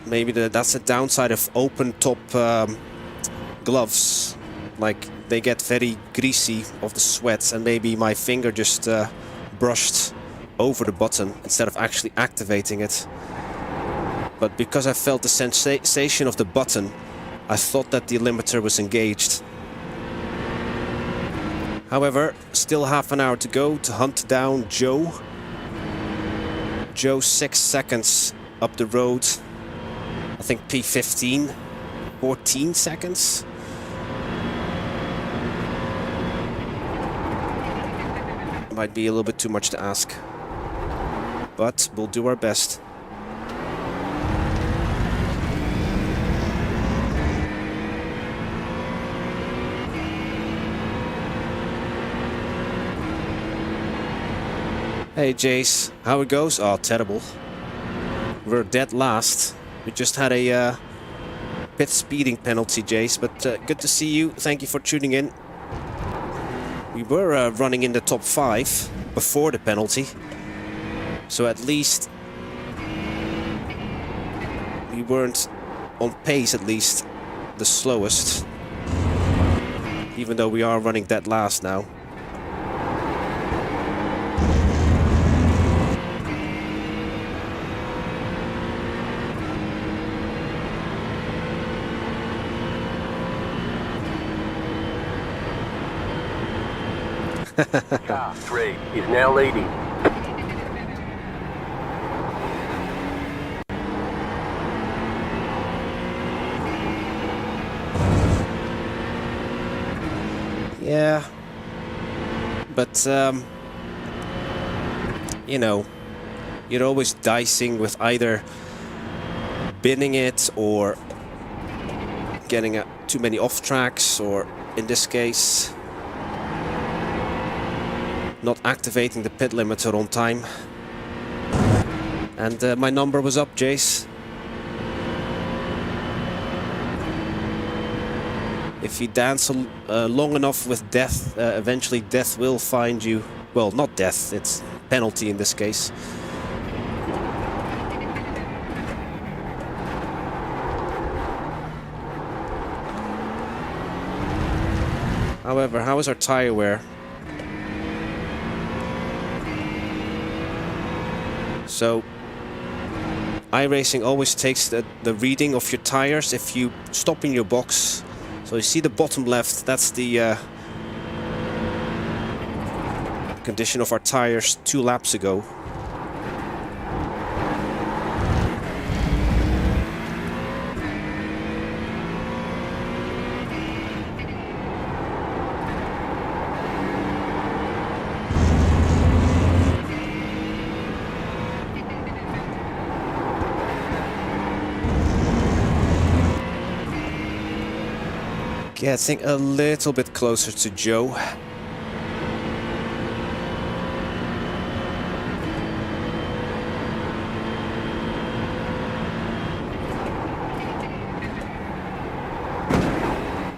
Speaker 3: maybe that's the downside of open top gloves. Like, they get very greasy of the sweat, and maybe my finger just brushed over the button instead of actually activating it. But because I felt the sensation of the button, I thought that the limiter was engaged. However, still half an hour to go to hunt down Joe. Joe 6 seconds up the road. I think P15, 14 seconds. Might be a little bit too much to ask, but we'll do our best. Hey Jace, how it goes? Oh, terrible. We're dead last. We just had a pit speeding penalty, Jace, but good to see you. Thank you for tuning in. We were running in the top 5 before the penalty, so at least we weren't on pace, at least the slowest, even though we are running dead last now.
Speaker 4: Car 3 is now leading.
Speaker 3: Yeah, but you know, you're always dicing with either binning it or getting too many off tracks, or in this case, not activating the pit limiter on time. And my number was up, Jace. If you dance long enough with death, eventually death will find you. Well, not death, it's penalty in this case. However, how is our tire wear? So, iRacing always takes the reading of your tires if you stop in your box. So you see the bottom left, that's the condition of our tires 2 laps ago. Getting a little bit closer to Joe.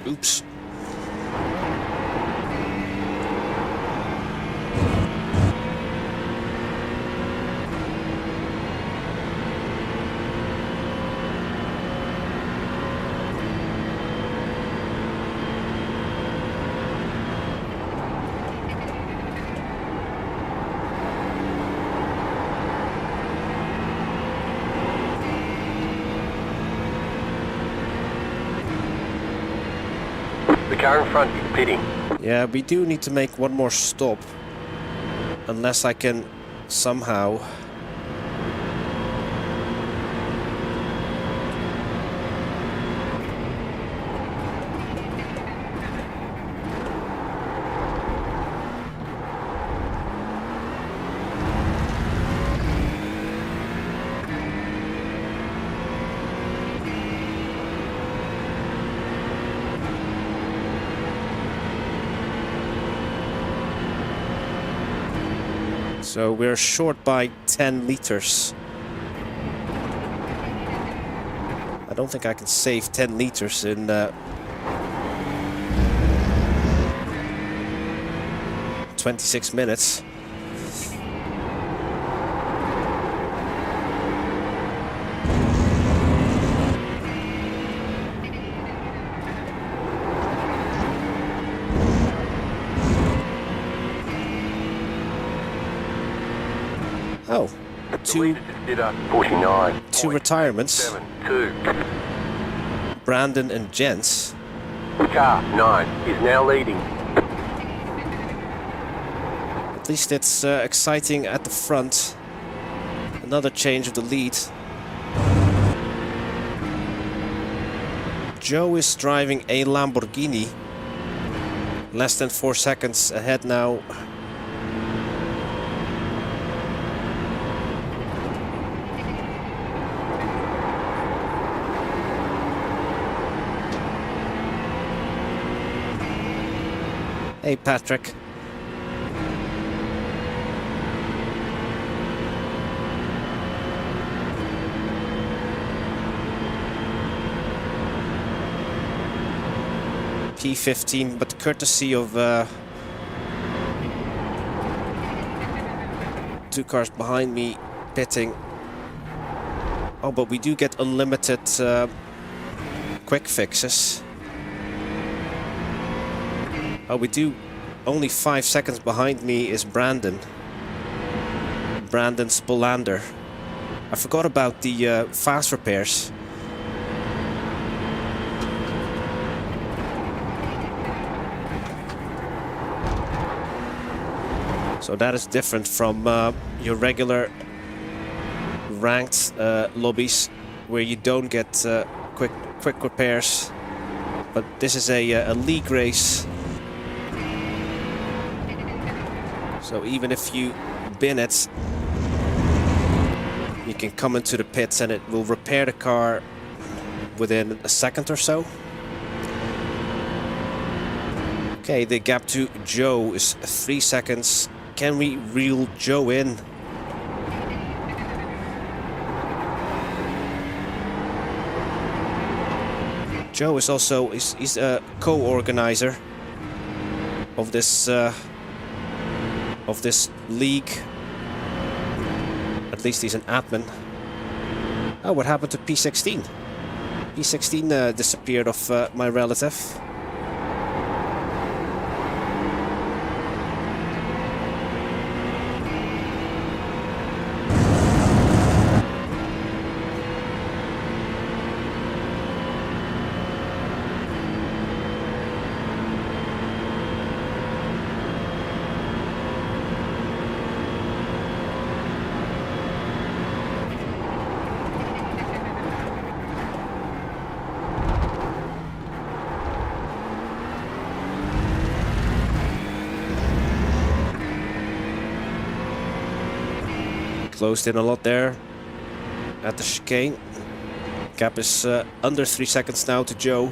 Speaker 3: Oops.
Speaker 4: The car in front is pitting.
Speaker 3: Yeah, we do need to make one more stop. Unless I can somehow... So we're short by 10 liters. I don't think I can save 10 liters in 26 minutes. Oh, two retirements.
Speaker 4: 2.
Speaker 3: Brandon and Jens.
Speaker 4: Car 9 is now leading.
Speaker 3: At least it's exciting at the front. Another change of the lead. Joe is driving a Lamborghini. Less than 4 seconds ahead now. Hey, Patrick. P15, but courtesy of 2 cars behind me pitting. Oh, but we do get unlimited quick fixes. Oh, we do. Only 5 seconds behind me is Brandon. Brandon Spolander. I forgot about the fast repairs. So that is different from your regular ranked lobbies where you don't get quick repairs. But this is a league race. So even if you bin it, you can come into the pits and it will repair the car within a second or so. Okay, the gap to Joe is 3 seconds. Can we reel Joe in? Joe is also he's a co-organizer of this league. At least he's an admin. Oh, what happened to P16? P16 disappeared off my relative. Closed in a lot there at the chicane. Gap is under 3 seconds now to Joe.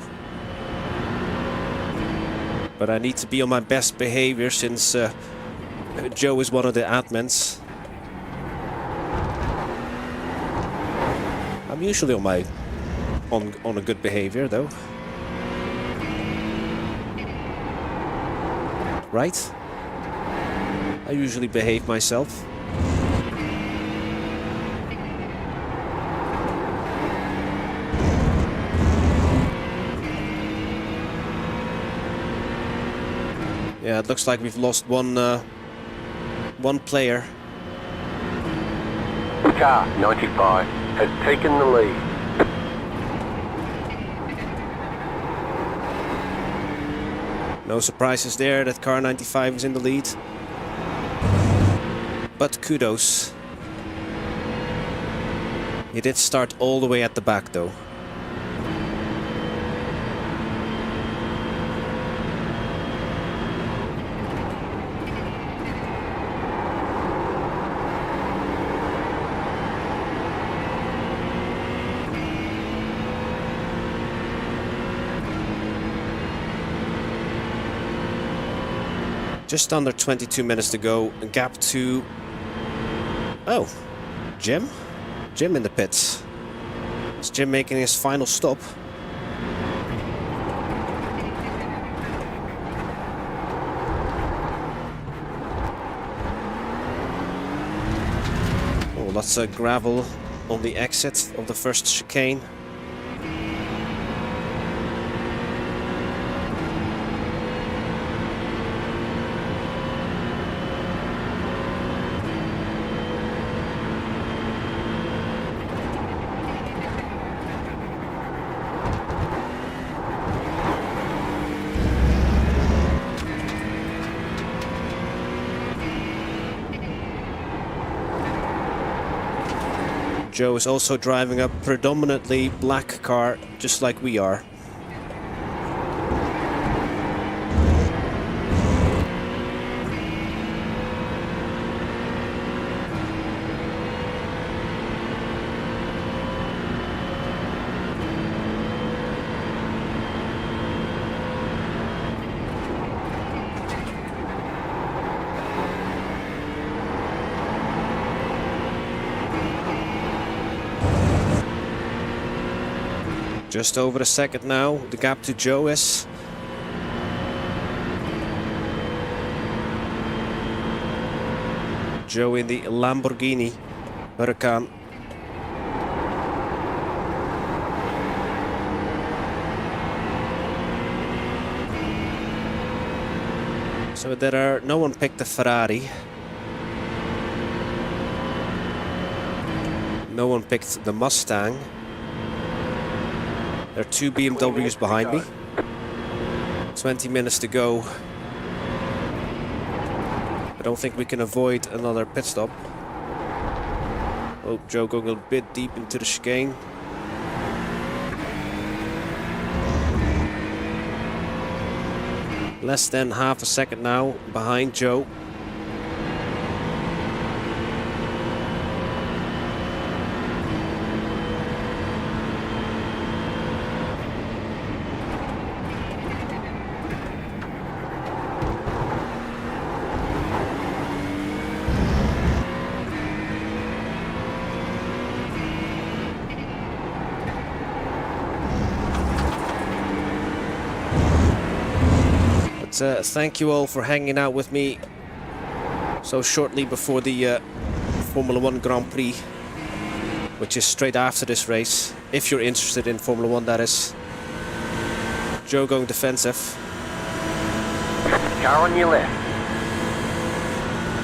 Speaker 3: But I need to be on my best behavior since Joe is one of the admins. I'm usually on a good behavior though. Right? I usually behave myself. Yeah, it looks like we've lost one player.
Speaker 4: Car 95 has taken the lead.
Speaker 3: No surprises there that car 95 is in the lead. But kudos. He did start all the way at the back though. Just under 22 minutes to go. A gap to... Oh, Jim? Jim in the pits. Is Jim making his final stop? Lots of gravel on the exit of the first chicane. Joe is also driving a predominantly black car, just like we are. Just over a second now, the gap to Joe is. Joe in the Lamborghini Huracan. So no one picked the Ferrari. No one picked the Mustang. There are 2 BMWs behind me. 20 minutes to go. I don't think we can avoid another pit stop. Oh, Joe going a bit deep into the chicane. Less than half a second now behind Joe. Thank you all for hanging out with me so shortly before the Formula 1 Grand Prix, which is straight after this race, if you're interested in Formula 1, that is. Joe going defensive.
Speaker 4: Car on your left.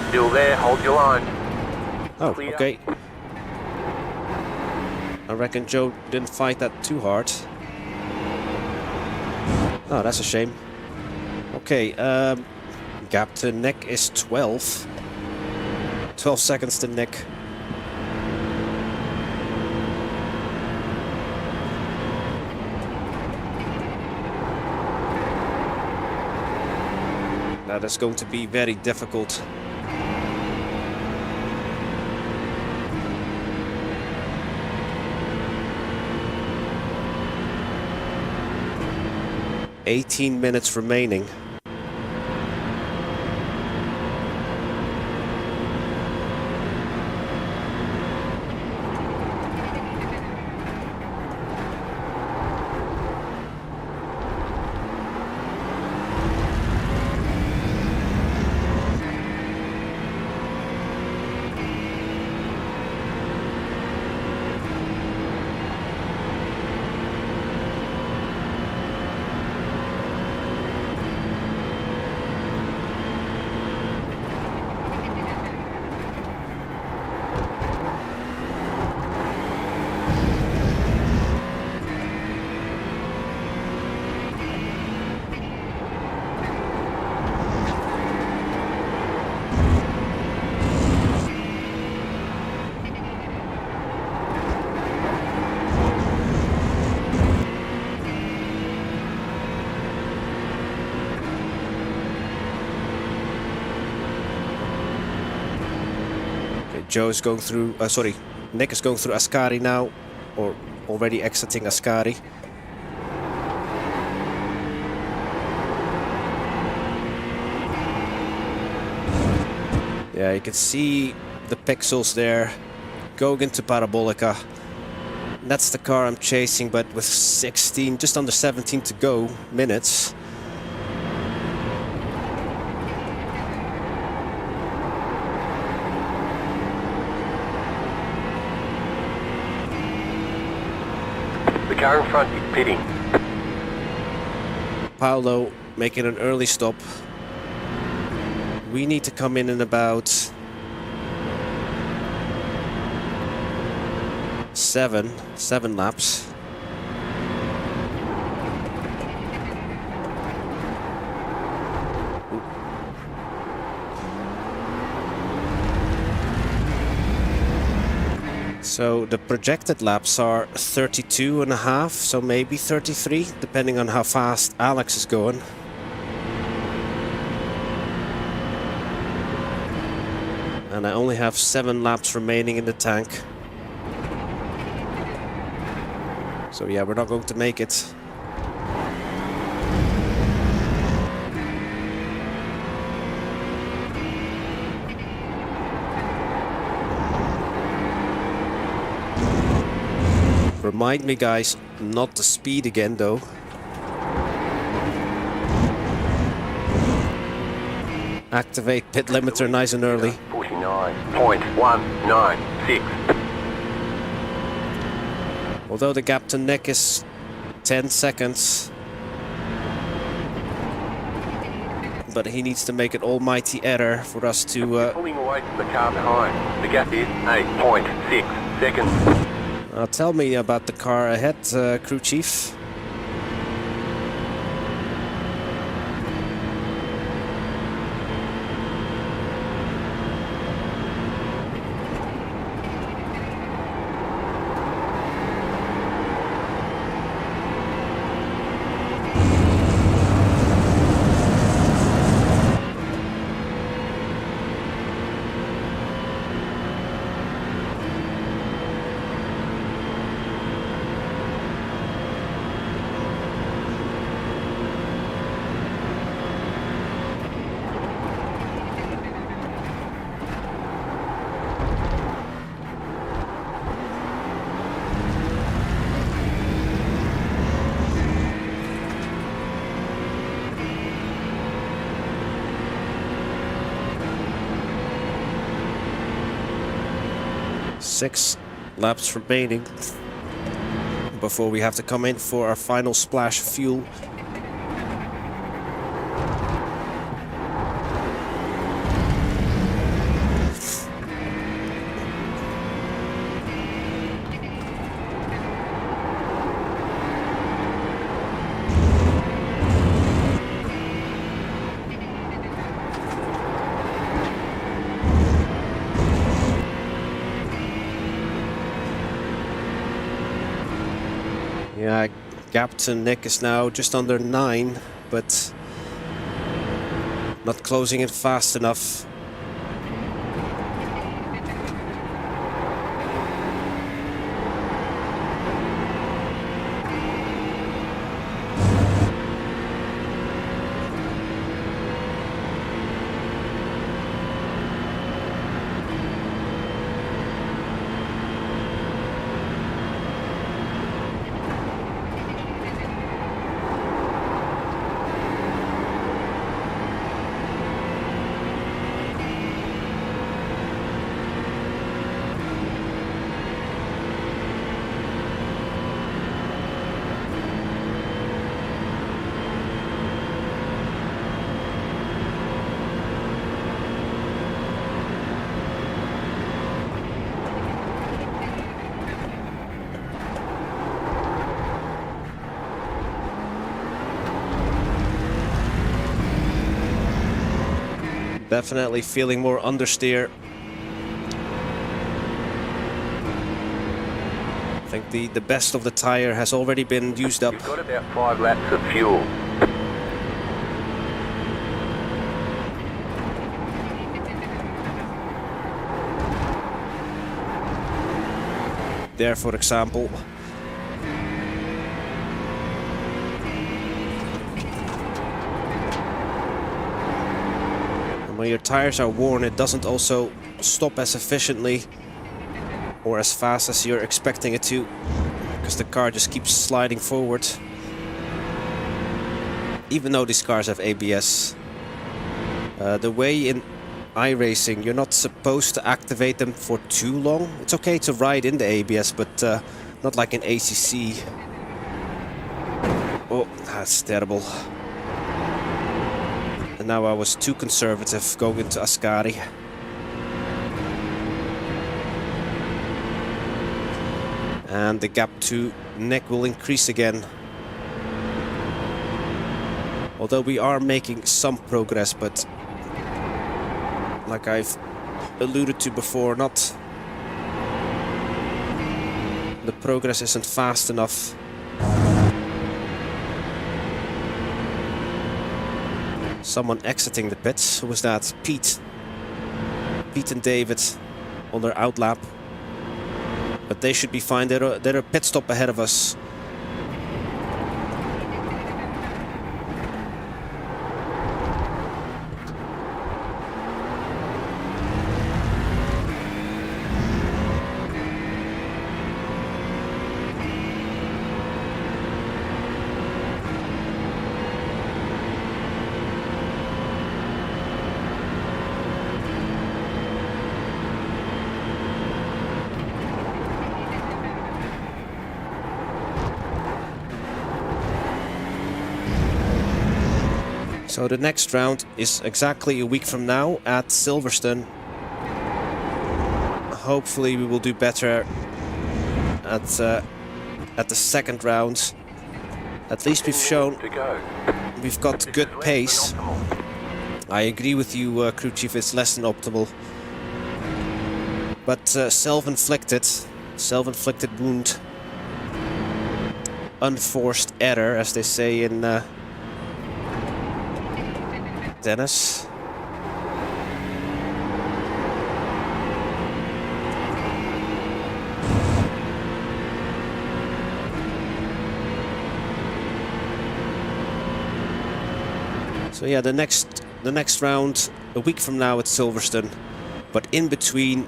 Speaker 4: Still there, hold your line.
Speaker 3: Oh,
Speaker 4: Clear.
Speaker 3: okay. I reckon Joe didn't fight that too hard. Oh, that's a shame. Okay, gap to Nick is 12. 12 seconds to Nick. That is going to be very difficult. $18 minutes remaining. Joe is going through, Nick is going through Ascari now, or already exiting Ascari. Yeah, you can see the pixels there going into Parabolica. That's the car I'm chasing, but with 16, just under 17 to go minutes.
Speaker 4: The car in front is pitting.
Speaker 3: Paolo making an early stop. We need to come in about 7 laps. So the projected laps are 32.5, so maybe 33, depending on how fast Alex is going. And I only have 7 laps remaining in the tank. So yeah, we're not going to make it. Remind me, guys, not to speed again, though. Activate pit limiter nice and early.
Speaker 4: 49.196.
Speaker 3: Although the gap to Nick is 10 seconds. But he needs to make an almighty error for us to...
Speaker 4: Pulling away from the car behind. The gap is 8.6 seconds.
Speaker 3: tell me about the car ahead, crew chief. Six laps remaining before we have to come in for our final splash of fuel. Yeah, gap to Nick is now just under 9, but not closing it fast enough. Definitely feeling more understeer. I think the best of the tire has already been used up.
Speaker 4: You've got about 5 laps of fuel.
Speaker 3: There, for example. When your tires are worn, it doesn't also stop as efficiently or as fast as you're expecting it to, because the car just keeps sliding forward. Even though these cars have ABS, the way in iRacing, you're not supposed to activate them for too long. It's okay to ride in the ABS, but not like in ACC. Oh, that's terrible. And now I was too conservative going into Ascari. And the gap to Nick will increase again. Although we are making some progress, but like I've alluded to before, the progress isn't fast enough. Someone exiting the pits. Who was that? Pete. Pete and David on their outlap. But they should be fine. They're a pit stop ahead of us. So the next round is exactly a week from now at Silverstone. Hopefully we will do better at the second round. At least we've shown we've got good pace. I agree with you, crew chief, it's less than optimal. But self-inflicted wound. Unforced error, as they say in Dennis. So yeah, the next round a week from now at Silverstone, but in between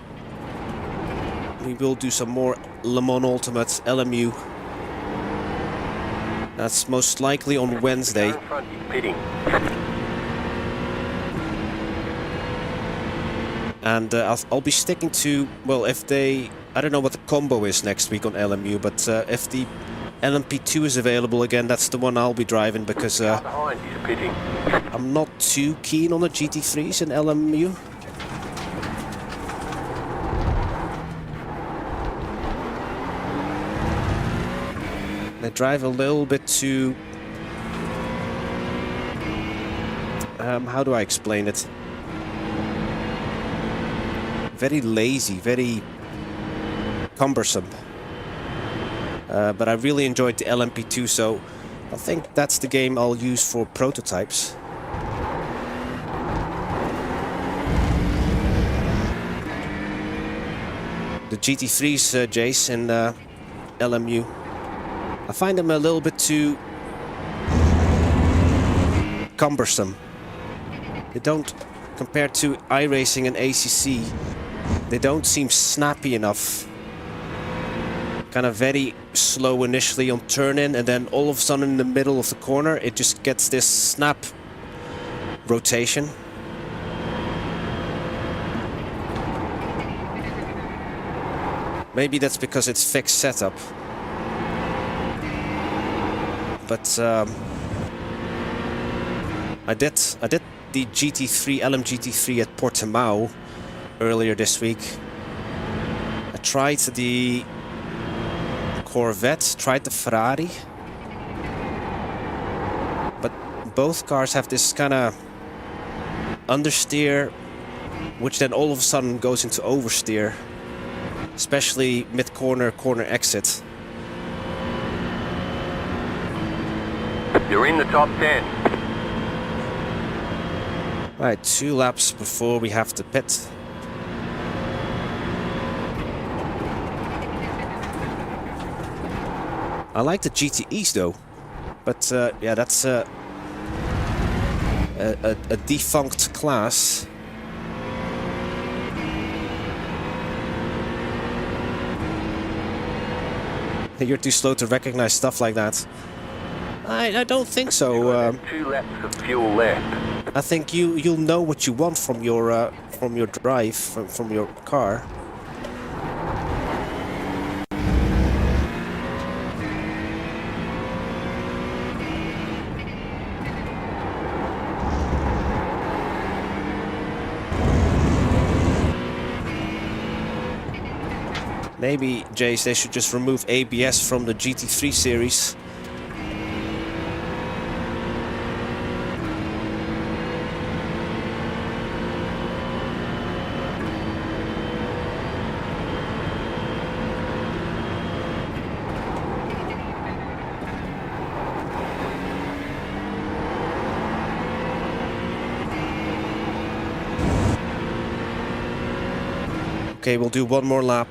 Speaker 3: we will do some more Le Mans Ultimate LMU. That's most likely on Wednesday. And I'll be sticking to, well, if they, I don't know what the combo is next week on LMU, but if the LMP2 is available again, that's the one I'll be driving, because I'm not too keen on the GT3s in LMU. They drive a little bit too, how do I explain it? Very lazy, very cumbersome. But I really enjoyed the LMP2, so I think that's the game I'll use for prototypes. The GT3s, Jace, in LMU. I find them a little bit too cumbersome. They don't, compared to iRacing and ACC, they don't seem snappy enough. Kind of very slow initially on turn-in, and then all of a sudden in the middle of the corner it just gets this snap rotation. Maybe that's because it's fixed setup. But I did the GT3, LMGT3 at Portimao earlier this week. I tried the Corvette, tried the Ferrari, but both cars have this kind of understeer, which then all of a sudden goes into oversteer, especially mid-corner, corner exit.
Speaker 4: You're in the top 10.
Speaker 3: Right, 2 laps before we have to pit. I like the GTEs though, but yeah, that's a defunct class. You're too slow to recognize stuff like that. I don't think so.
Speaker 4: 2 laps of fuel left.
Speaker 3: I think you'll know what you want from your drive, from your car. Maybe, Jace, they should just remove ABS from the GT3 series. Okay, we'll do one more lap.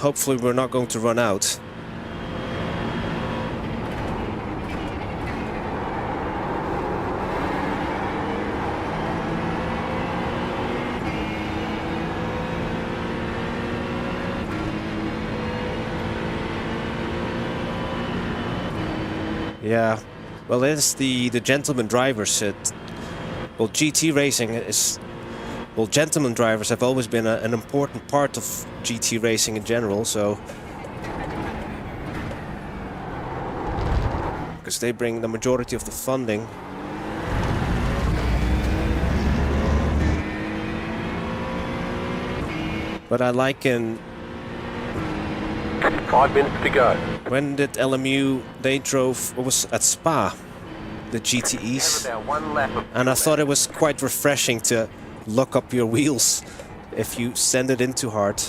Speaker 3: Hopefully we're not going to run out. Yeah, well, it's the gentleman drivers. Well, GT racing is... Well, gentleman drivers have always been an important part of GT racing in general, so... Because they bring the majority of the funding. But I like in...
Speaker 4: 5 minutes to go.
Speaker 3: When did LMU, they drove, it was at Spa, the GTEs,
Speaker 4: About 1 lap of
Speaker 3: and I thought it was quite refreshing to lock up your wheels if you send it in too hard.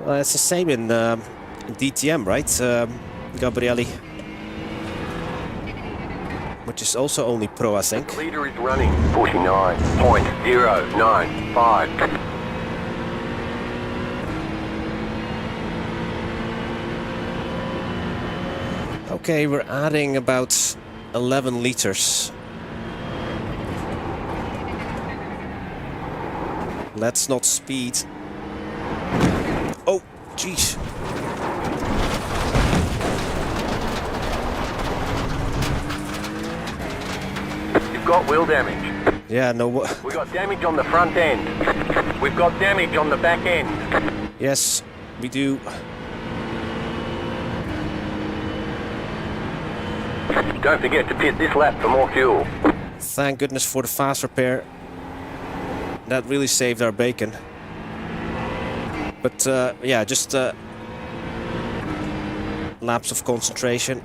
Speaker 3: It's the same in DTM, right, Gabrielli? Which is also only Pro, I think.
Speaker 4: leader is running 49.095.
Speaker 3: Okay, we're adding about 11 liters. Let's not speed. Oh, jeez.
Speaker 4: You've got wheel damage.
Speaker 3: Yeah, no.
Speaker 4: We've got damage on the front end. We've got damage on the back end.
Speaker 3: Yes, we do.
Speaker 4: Don't forget to pit this lap for more fuel.
Speaker 3: Thank goodness for the fast repair. That really saved our bacon. But yeah, just laps of concentration.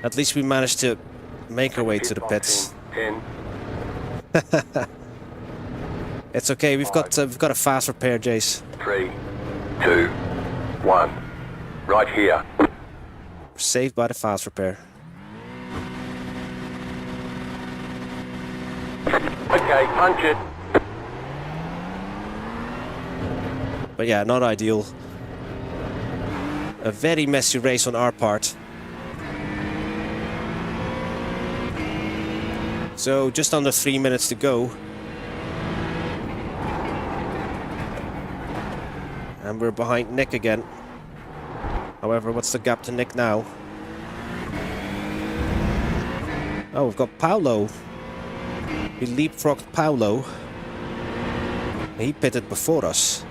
Speaker 3: At least we managed to make our way to the pits.
Speaker 4: 10.
Speaker 3: It's okay. We've got a fast repair, Jace.
Speaker 4: 3, 2, 1. Right here.
Speaker 3: We're saved by the fast repair.
Speaker 4: Okay, punch it.
Speaker 3: But yeah, not ideal. A very messy race on our part. So just under 3 minutes to go. And we're behind Nick again. However, what's the gap to Nick now? Oh, we've got Paolo. We leapfrogged Paolo. He pitted before us.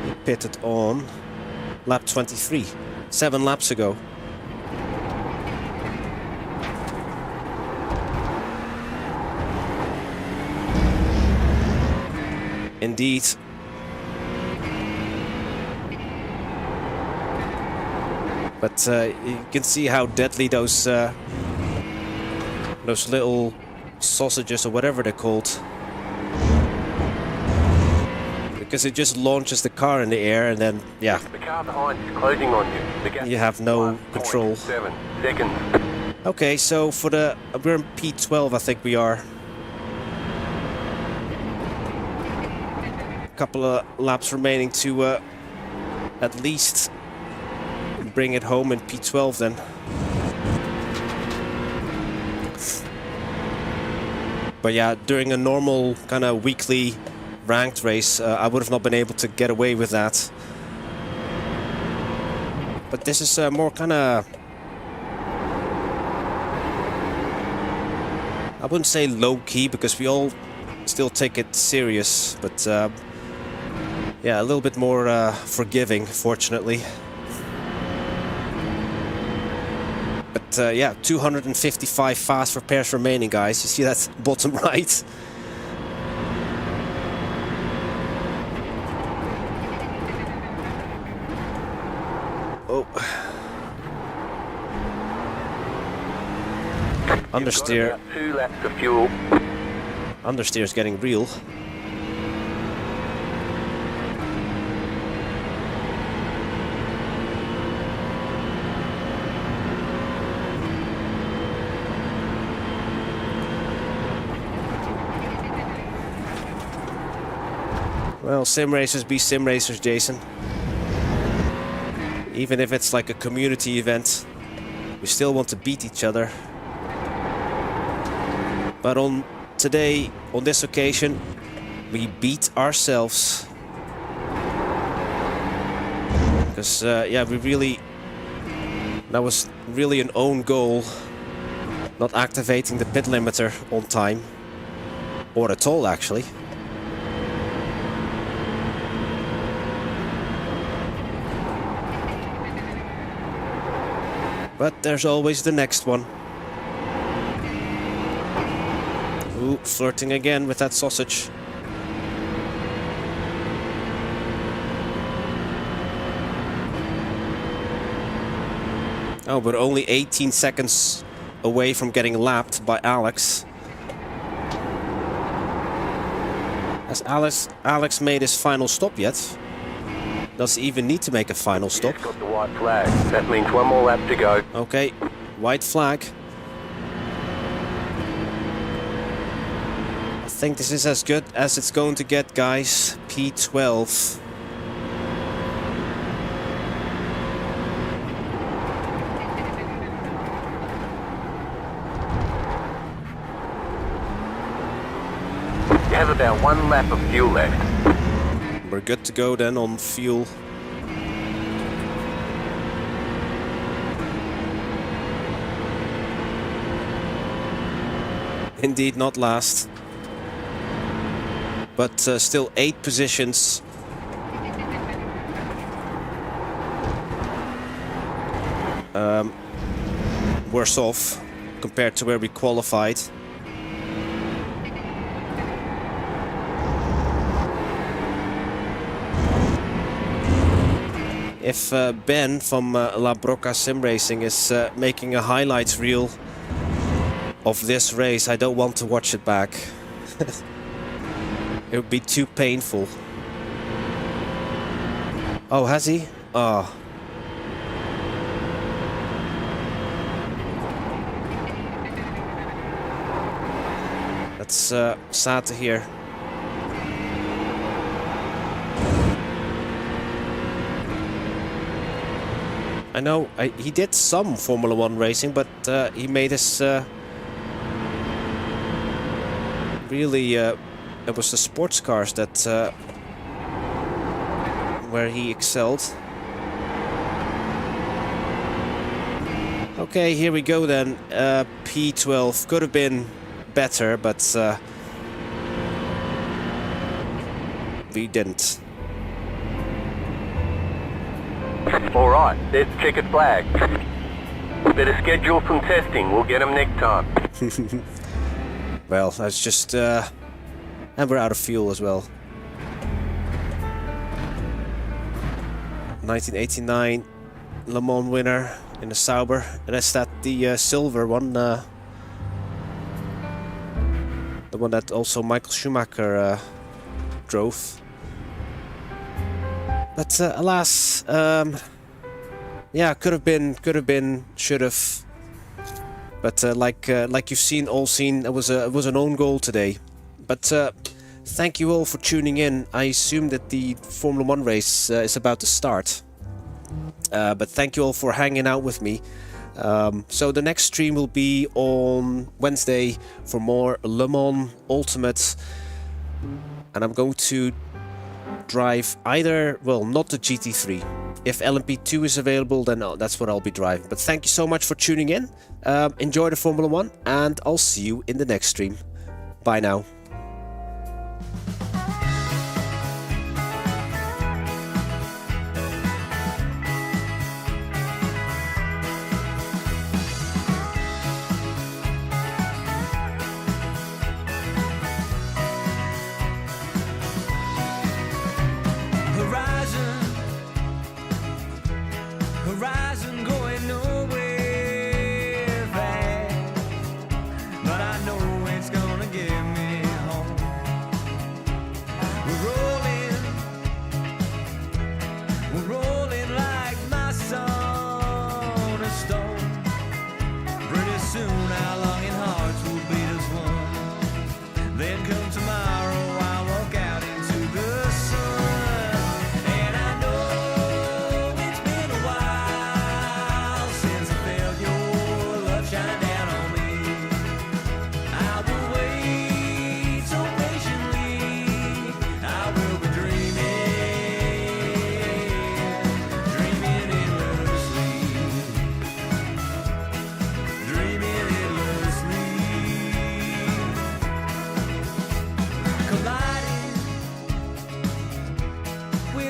Speaker 3: He pitted on lap 23, 7 laps ago. Indeed. But you can see how deadly those little sausages or whatever they're called. Because it just launches the car in the air and then, yeah.
Speaker 4: The car behind is closing on you. The gap
Speaker 3: You have no control.
Speaker 4: 7 seconds.
Speaker 3: Okay, so for the... we're in P12, I think we are. A couple of laps remaining to at least bring it home in P12 then. But yeah, during a normal kind of weekly ranked race, I would have not been able to get away with that. But this is more kind of... I wouldn't say low-key, because we all still take it serious, but yeah, a little bit more forgiving, fortunately. But yeah, 255 fast repairs remaining, guys. You see that bottom right? Oh. Understeer.
Speaker 4: 2 laps of fuel.
Speaker 3: Understeer is getting real. Well, sim racers be sim racers, Jason. Even if it's like a community event, we still want to beat each other. But on today, on this occasion, we beat ourselves. Because, yeah, that was really an own goal. Not activating the pit limiter on time. Or at all, actually. But there's always the next one. Ooh, flirting again with that sausage. Oh, but only 18 seconds away from getting lapped by Alex. Has Alex made his final stop yet? Does he even need to make a final stop?
Speaker 4: He's got the white flag. That means one more lap to go.
Speaker 3: Okay, white flag. I think this is as good as it's going to get, guys. P12.
Speaker 4: You have about 1 lap of fuel left.
Speaker 3: We're good to go then on fuel. Indeed, not last. But still 8 positions. Worse off compared to where we qualified. If Ben from La Broca Sim Racing is making a highlights reel of this race, I don't want to watch it back. It would be too painful. Oh, has he? Oh. That's sad to hear. I know he did some Formula 1 racing, but he made his really it was the sports cars that where he excelled. Okay, here we go then. P12 could have been better, but we didn't.
Speaker 4: Alright, there's the checkered flag. Better schedule some testing, we'll get them next time.
Speaker 3: Well, that's just... and we're out of fuel as well. 1989 Le Mans winner in the Sauber. And is that the silver one? The one that also Michael Schumacher drove. But alas, yeah, could have been, should have. But like you've all seen, it was an own goal today. But thank you all for tuning in. I assume that the Formula 1 race is about to start. But thank you all for hanging out with me. So the next stream will be on Wednesday for more Le Mans Ultimate. And I'm going to drive either, well, not the GT3. If LMP2 is available, then that's what I'll be driving. But thank you so much for tuning in. Enjoy the Formula 1, and I'll see you in the next stream. Bye now.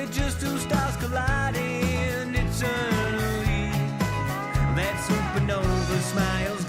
Speaker 7: we're just two stars colliding eternally. That supernova smiles